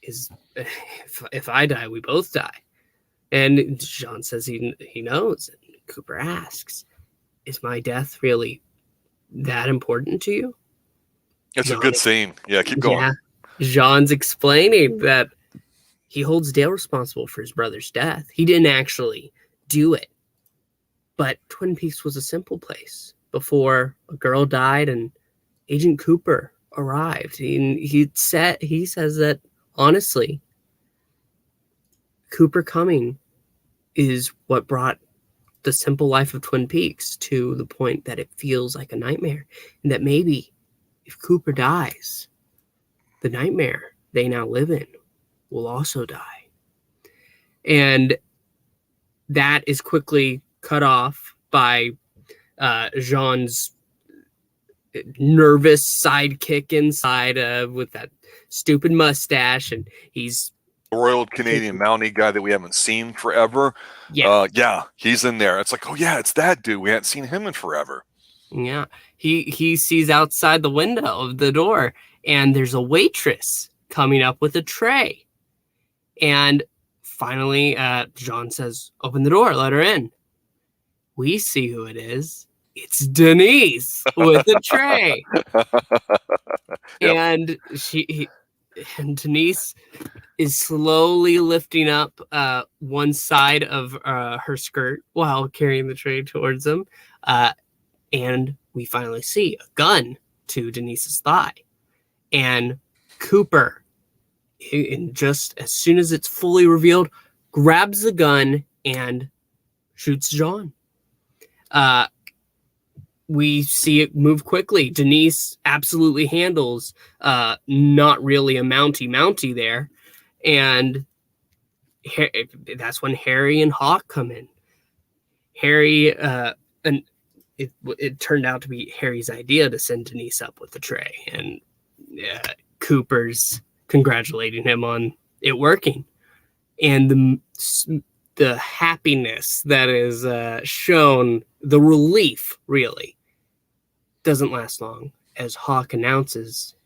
if I die, we both die. And Jean says he knows. And Cooper asks, is my death really that important to you? It's a good scene. Yeah, keep going. Yeah. Jean's explaining that he holds Dale responsible for his brother's death. He didn't actually do it. But Twin Peaks was a simple place before a girl died and Agent Cooper arrived. He says that, honestly, Cooper coming is what brought the simple life of Twin Peaks to the point that it feels like a nightmare. And that maybe if Cooper dies, the nightmare they now live in will also die. And that is quickly cut off by Jean's nervous sidekick inside with that stupid mustache. And he's Royal Canadian Mountie guy that we haven't seen forever. Yeah, he's in there. It's like, oh yeah, it's that dude. We haven't seen him in forever. Yeah, he sees outside the window of the door, and there's a waitress coming up with a tray. And finally, Jean says, "Open the door, let her in." We see who it is. It's Denise with a tray. Yep. And Denise is slowly lifting up one side of her skirt while carrying the tray towards him. And we finally see a gun to Denise's thigh. And Cooper, just as soon as it's fully revealed, grabs the gun and shoots Jean. We see it move quickly. Denise absolutely handles not really a mountie there. And that's when Harry and Hawk come in. Harry, and it turned out to be Harry's idea to send Denise up with the tray. And Cooper's congratulating him on it working. And the happiness that is shown, the relief, really, doesn't last long as Hawk announces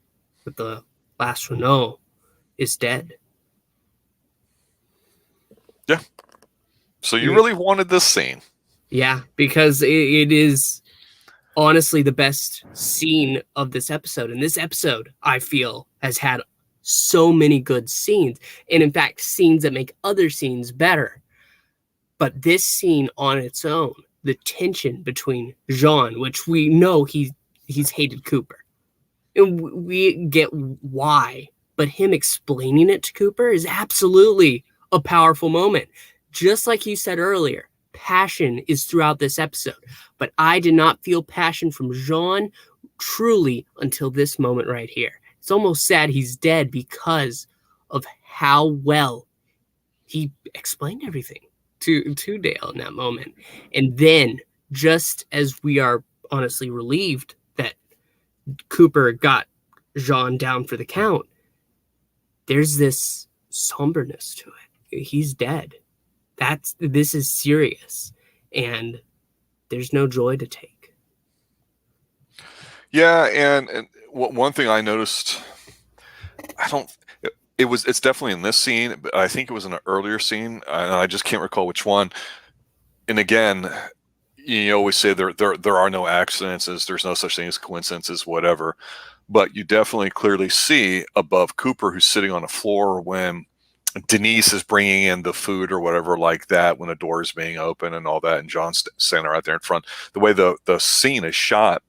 that the last Renault is dead. Yeah. So you really wanted this scene. Yeah, because it is honestly the best scene of this episode. And this episode, I feel, has had so many good scenes. And in fact, scenes that make other scenes better. But this scene on its own, the tension between Jean, which we know he's hated Cooper. And we get why. But him explaining it to Cooper is absolutely a powerful moment. Just like you said earlier, passion is throughout this episode. But I did not feel passion from Jean truly until this moment right here. It's almost sad he's dead because of how well he explained everything to Dale in that moment. And then, just as we are honestly relieved that Cooper got Jean down for the count, there's this somberness to it. He's dead. This is serious, and there's no joy to take. Yeah, and one thing I noticed, I don't. It's definitely in this scene, but I think it was in an earlier scene, and I just can't recall which one. And again, you always say there are no accidents, there's no such thing as coincidences, whatever. But you definitely clearly see above Cooper, who's sitting on the floor when Denise is bringing in the food or whatever like that, when the door is being open and all that, and John's standing right there in front. The way the scene is shot,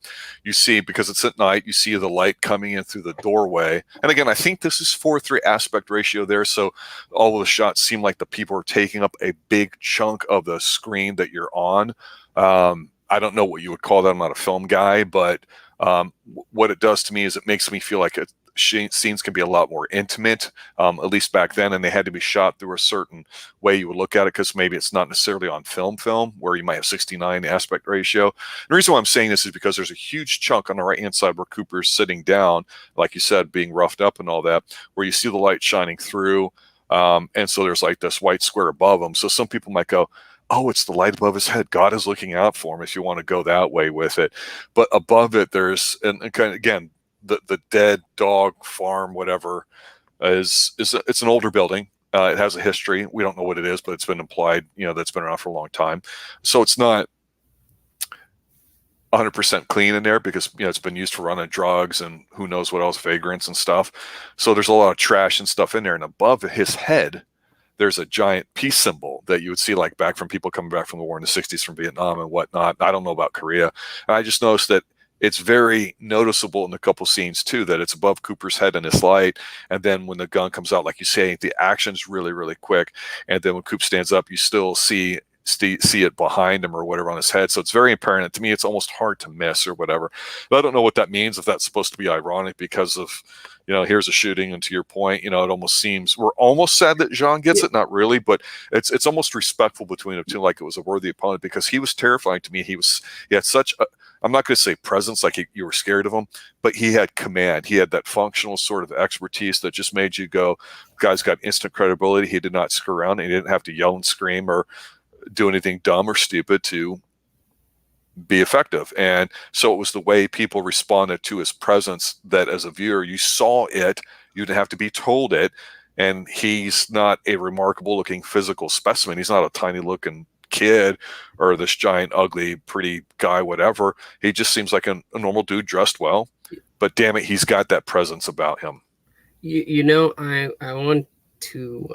you see, because it's at night, you see the light coming in through the doorway. And again, I think this is 4:3 aspect ratio there, so all of the shots seem like the people are taking up a big chunk of the screen that you're on. I don't know what you would call that. I'm not a film guy, but what it does to me is it makes me feel like scenes can be a lot more intimate, at least back then, and they had to be shot through a certain way you would look at it, because maybe it's not necessarily on film where you might have 69 aspect ratio. The reason why I'm saying this is because there's a huge chunk on the right hand side where Cooper's sitting down, like you said, being roughed up and all that, where you see the light shining through, and so there's like this white square above him. So some people might go, oh, it's the light above his head, God is looking out for him, if you want to go that way with it. But above it, there's, and kind of, again, the dead dog farm, whatever, it's an older building. It has a history. We don't know what it is, but it's been implied, that's been around for a long time. So it's not 100% clean in there, because it's been used for running drugs and who knows what else, vagrants and stuff. So there's a lot of trash and stuff in there. And above his head, there's a giant peace symbol that you would see like back from people coming back from the war in the 60s from Vietnam and whatnot. I don't know about Korea. And I just noticed that it's very noticeable in a couple scenes too, that it's above Cooper's head in this light. And then when the gun comes out, like you say, the action's really, really quick. And then when Coop stands up, you still see it behind him or whatever on his head. So it's very apparent. To me, it's almost hard to miss or whatever. But I don't know what that means, if that's supposed to be ironic because of, here's a shooting. And to your point, it almost seems, we're almost sad that Jean gets it. Not really, but it's almost respectful between the two, like it was a worthy opponent, because he was terrifying to me. He had such a, I'm not going to say presence, like you were scared of him, but he had command. He had that functional sort of expertise that just made you go, guy's got instant credibility. He did not screw around. He didn't have to yell and scream or do anything dumb or stupid to be effective. And so it was the way people responded to his presence that as a viewer, you saw it, you didn't have to be told it. And he's not a remarkable looking physical specimen. He's not a tiny looking kid or this giant, ugly, pretty guy, whatever. He just seems like a normal dude dressed well, but damn it, he's got that presence about him. I want to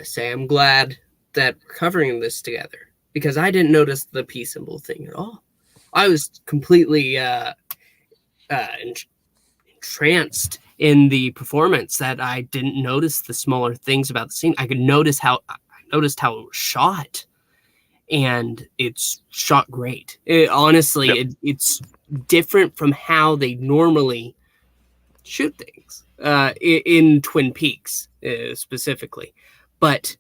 say I'm glad that we're covering this together, because I didn't notice the peace symbol thing at all. I was completely entranced in the performance that I didn't notice the smaller things about the scene. I noticed how it was shot, and it's shot great. It's different from how they normally shoot things in Twin Peaks specifically, but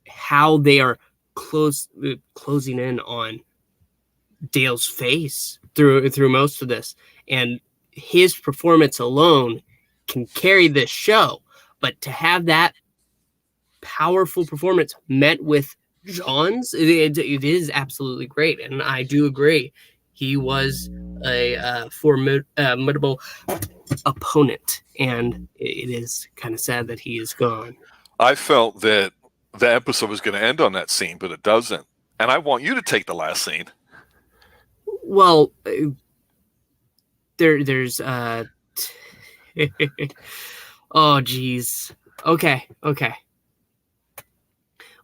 how they are closing in on Dale's face through most of this, and his performance alone can carry this show. But to have that powerful performance met with John's, it is absolutely great. And I do agree, he was a formidable opponent, and it is kind of sad that he is gone. I felt that the episode was going to end on that scene, but it doesn't. And I want you to take the last scene. Well, there's oh geez. Okay.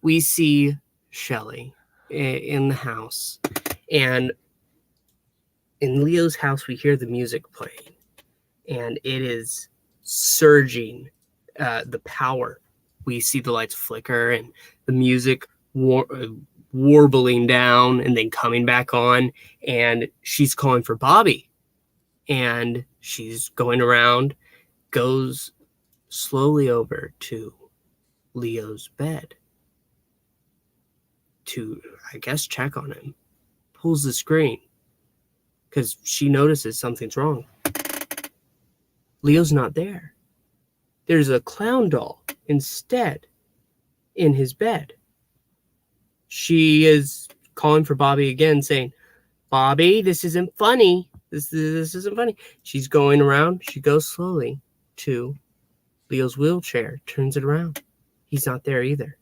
We see Shelley in the house, and in Leo's house we hear the music playing, and it is surging, the power. We see the lights flicker and the music warbling down and then coming back on, and she's calling for Bobby, and she's going around, goes slowly over to Leo's bed to, I guess, check on him, pulls the screen because she notices something's wrong. Leo's not there. There's a clown doll instead in his bed. She is calling for Bobby again, saying, Bobby, this isn't funny. This isn't funny. She's going around. She goes slowly to Leo's wheelchair, turns it around. He's not there either.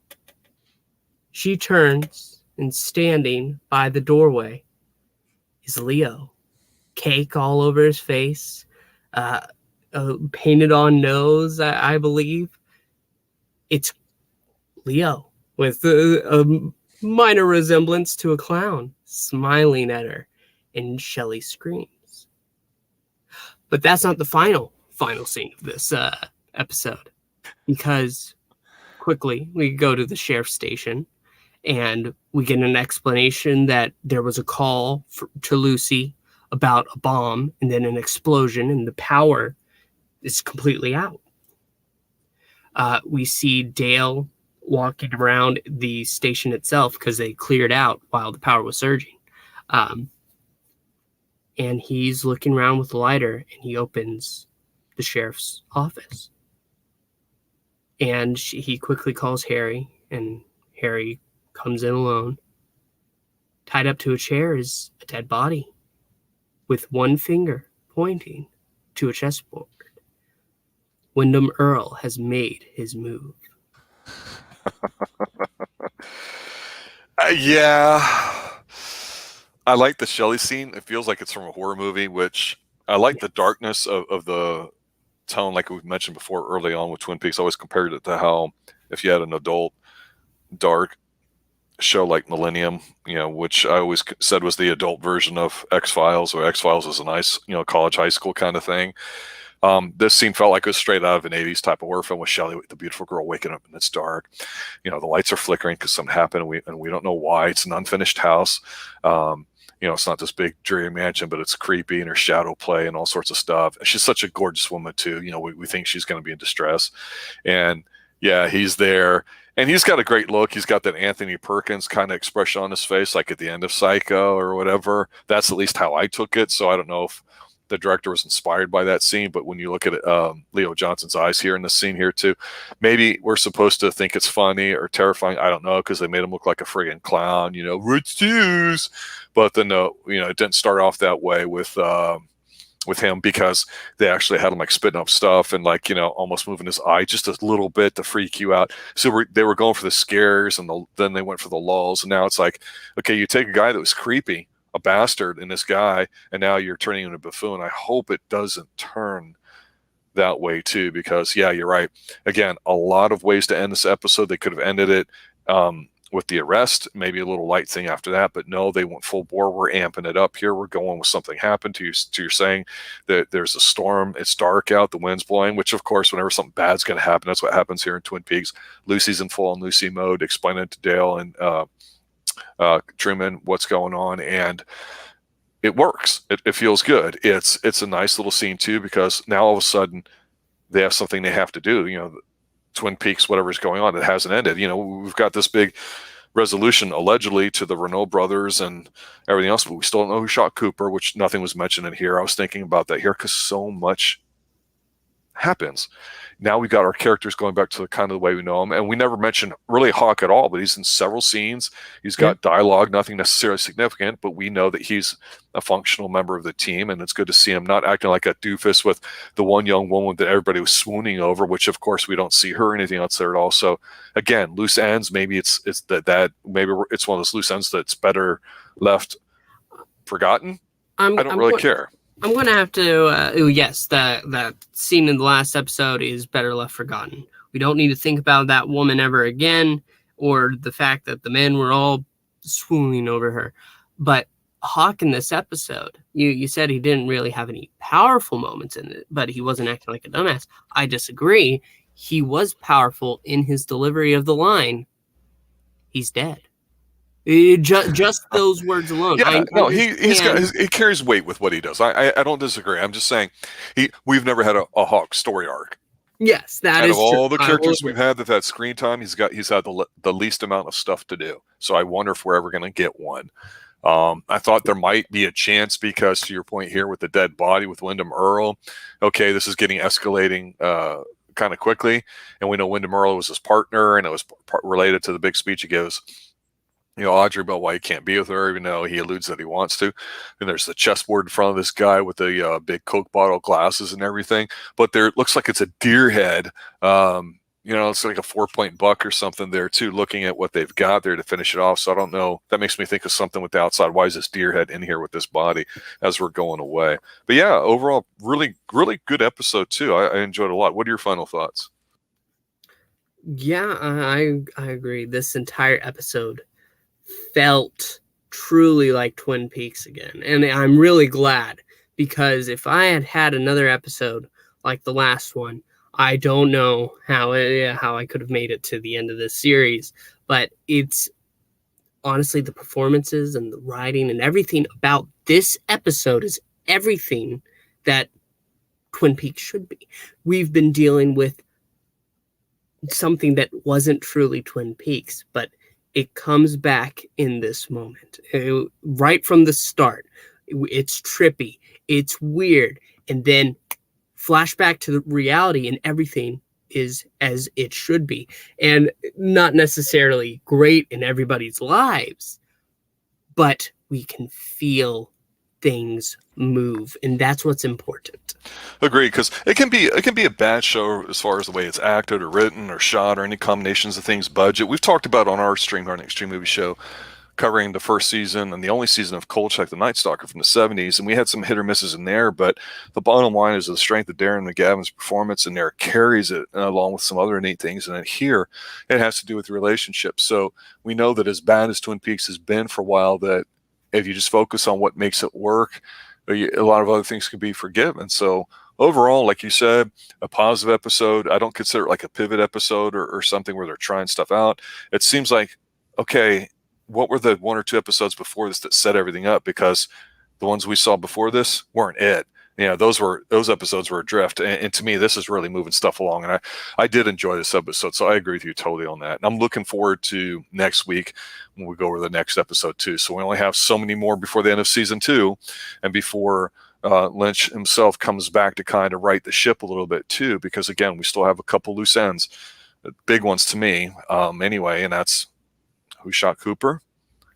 She turns, and standing by the doorway is Leo. Cake all over his face, a painted on nose, I believe. It's Leo with a minor resemblance to a clown, smiling at her, and Shelley screams. But that's not the final scene of this episode, because quickly we go to the sheriff's station and we get an explanation that there was a call to Lucy about a bomb and then an explosion, and the power is completely out. We see Dale walking around the station itself because they cleared out while the power was surging. And he's looking around with a lighter, and he opens the sheriff's office. And he quickly calls Harry, and Harry comes in alone. Tied up to a chair is a dead body with one finger pointing to a chessboard. Wyndham Earl has made his move. Yeah. I like the Shelley scene. It feels like it's from a horror movie, which I like the darkness of the tone, like we've mentioned before early on with Twin Peaks. I always compared it to how if you had an adult dark show like Millennium, which I always said was the adult version of X-Files, or X-Files is a nice, college, high school kind of thing. This scene felt like it was straight out of an 80s type of horror film with Shelley, the beautiful girl, waking up and it's dark. The lights are flickering because something happened and we don't know why. It's an unfinished house. It's not this big dreary mansion, but it's creepy, and her shadow play and all sorts of stuff. She's such a gorgeous woman too. We think she's going to be in distress, and yeah, he's there, and he's got a great look. He's got that Anthony Perkins kind of expression on his face, like at the end of Psycho or whatever. That's at least how I took it. So I don't know if the director was inspired by that scene, but when you look at it, Leo Johnson's eyes here in the scene here too, maybe we're supposed to think it's funny or terrifying. I don't know, because they made him look like a friggin' clown, rich juice. But then no, it didn't start off that way with him, because they actually had him like spitting up stuff and almost moving his eye just a little bit to freak you out. So they were going for the scares, and then they went for the lulls, and now it's like, okay, you take a guy that was creepy, a bastard in this guy, and now you're turning him into a buffoon. I hope it doesn't turn that way too, because yeah, you're right. Again, a lot of ways to end this episode. They could have ended it with the arrest, maybe a little light thing after that, but no, they went full bore. We're amping it up here. We're going with something happened to you. You're saying that there's a storm. It's dark out. The wind's blowing, which of course, whenever something bad's going to happen, that's what happens here in Twin Peaks. Lucy's in full on Lucy mode, explaining to Dale and Truman what's going on, and it works. It feels good. It's a nice little scene too, because now all of a sudden they have something they have to do. Twin Peaks, whatever's going on, it hasn't ended. We've got this big resolution allegedly to the Renault brothers and everything else, but we still don't know who shot Cooper, which nothing was mentioned in here. I was thinking about that here because so much happens. Now we got our characters going back to the kind of the way we know them, and we never mentioned really Hawk at all, but he's in several scenes. He's got dialogue, nothing necessarily significant, but we know that he's a functional member of the team, and it's good to see him not acting like a doofus with the one young woman that everybody was swooning over, which of course we don't see her or anything else there at all. So again, loose ends. Maybe it's that maybe it's one of those loose ends that's better left forgotten. I don't really care. I'm going to have to, yes, that scene in the last episode is better left forgotten. We don't need to think about that woman ever again, or the fact that the men were all swooning over her. But Hawk in this episode, you said he didn't really have any powerful moments in it, but he wasn't acting like a dumbass. I disagree. He was powerful in his delivery of the line, "He's dead." Just those words alone. Yeah, no, he carries weight with what he does. I don't disagree. I'm just saying we've never had a Hawk story arc. Yes, that out is of all true. the characters we've had that screen time, he's had the least amount of stuff to do. So I wonder if we're ever going to get one. I thought there might be a chance because, to your point here with the dead body with Wyndham Earl, okay, this is getting escalating kind of quickly, and we know Wyndham Earl was his partner, and it was related to the big speech he gives, Audrey, about why he can't be with her, even though he alludes that he wants to. And there's the chessboard in front of this guy with the big Coke bottle glasses and everything. But there, it looks like it's a deer head. It's like a 4-point buck or something there too, looking at what they've got there to finish it off. So I don't know. That makes me think of something with the outside. Why is this deer head in here with this body as we're going away? But yeah, overall, really, really good episode too. I enjoyed it a lot. What are your final thoughts? Yeah, I agree. This entire episode felt truly like Twin Peaks again. And I'm really glad, because if I had had another episode like the last one, I don't know how I could have made it to the end of this series. But it's honestly, the performances and the writing and everything about this episode is everything that Twin Peaks should be. We've been dealing with something that wasn't truly Twin Peaks, but it comes back in this moment. Right from the start, it's trippy, it's weird, and then flashback to the reality, and everything is as it should be. And not necessarily great in everybody's lives, but we can feel things move, and that's what's important. Agree, because it can be a bad show as far as the way it's acted or written or shot or any combinations of things. Budget, we've talked about on our stream, our Xtreme movie show, covering the first season and the only season of Kolchak the Night Stalker from the 70s, and we had some hit or misses in there, but the bottom line is the strength of Darren McGavin's performance in there carries it, along with some other neat things. And then here, it has to do with relationships. So we know that as bad as Twin Peaks has been for a while, that if you just focus on what makes it work, a lot of other things can be forgiven. So overall, like you said, a positive episode. I don't consider it like a pivot episode or something where they're trying stuff out. It seems like, okay, what were the 1 or 2 episodes before this that set everything up? Because the ones we saw before this weren't it. Those episodes were adrift. And to me, this is really moving stuff along. And I did enjoy this episode. So I agree with you totally on that. And I'm looking forward to next week when we go over the next episode too. So we only have so many more before the end of season 2 and before Lynch himself comes back to kind of right the ship a little bit too, because again, we still have a couple loose ends, big ones to me anyway. And that's who shot Cooper.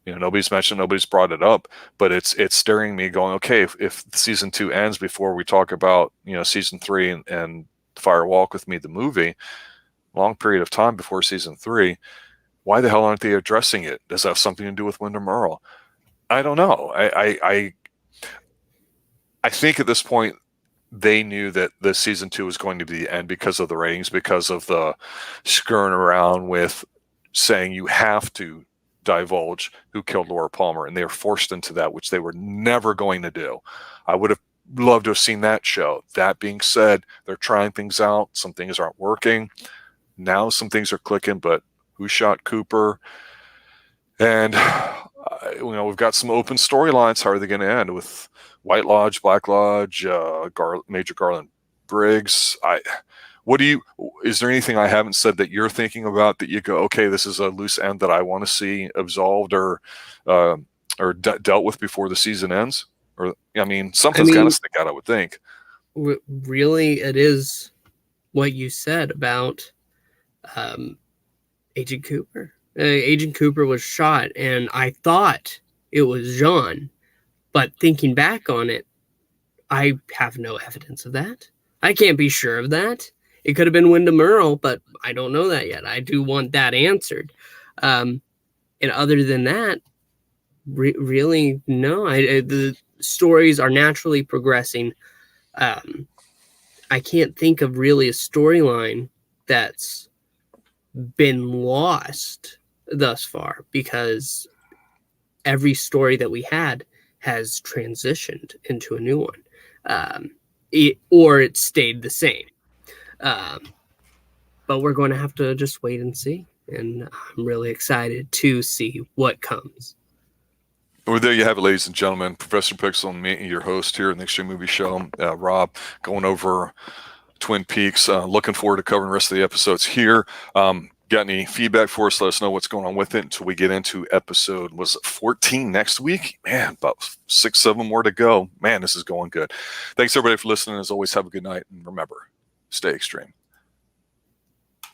Nobody's mentioned, nobody's brought it up, but it's staring me going, okay, if season 2 ends before we talk about, season 3 and Fire Walk with Me, the movie, long period of time before season 3, why the hell aren't they addressing it? Does that have something to do with Wyndham Earl? I don't know. I think at this point, they knew that the season 2 was going to be the end because of the ratings, because of the screwing around with saying you have to divulge who killed Laura Palmer, and they were forced into that, which they were never going to do. I would have loved to have seen that show. That being said, they're trying things out. Some things aren't working. Now some things are clicking, but who shot Cooper? And we've got some open storylines. How are they going to end with White Lodge, Black Lodge, Major Garland Briggs? Is there anything I haven't said that you're thinking about that you go, okay, this is a loose end that I want to see absolved or dealt with before the season ends? Or, something's got to stick out, I would think. Really, it is what you said about Agent Cooper. Agent Cooper was shot, and I thought it was Jean, but thinking back on it, I have no evidence of that. I can't be sure of that. It could have been Wyndham Earl, but I don't know that yet. I do want that answered. And other than that, really, no. The stories are naturally progressing. I can't think of really a storyline that's been lost thus far, because every story that we had has transitioned into a new one. It stayed the same. But we're going to have to just wait and see. And I'm really excited to see what comes. Well, there you have it, ladies and gentlemen. Professor Pixel and me, your host here in the Xtreme Movie Show, Rob, going over Twin Peaks. Looking forward to covering the rest of the episodes here. Got any feedback for us? Let us know what's going on with it until we get into episode, was it 14 next week? Man, about 6, 7 more to go. Man, this is going good. Thanks everybody for listening. As always, have a good night. And remember, stay extreme.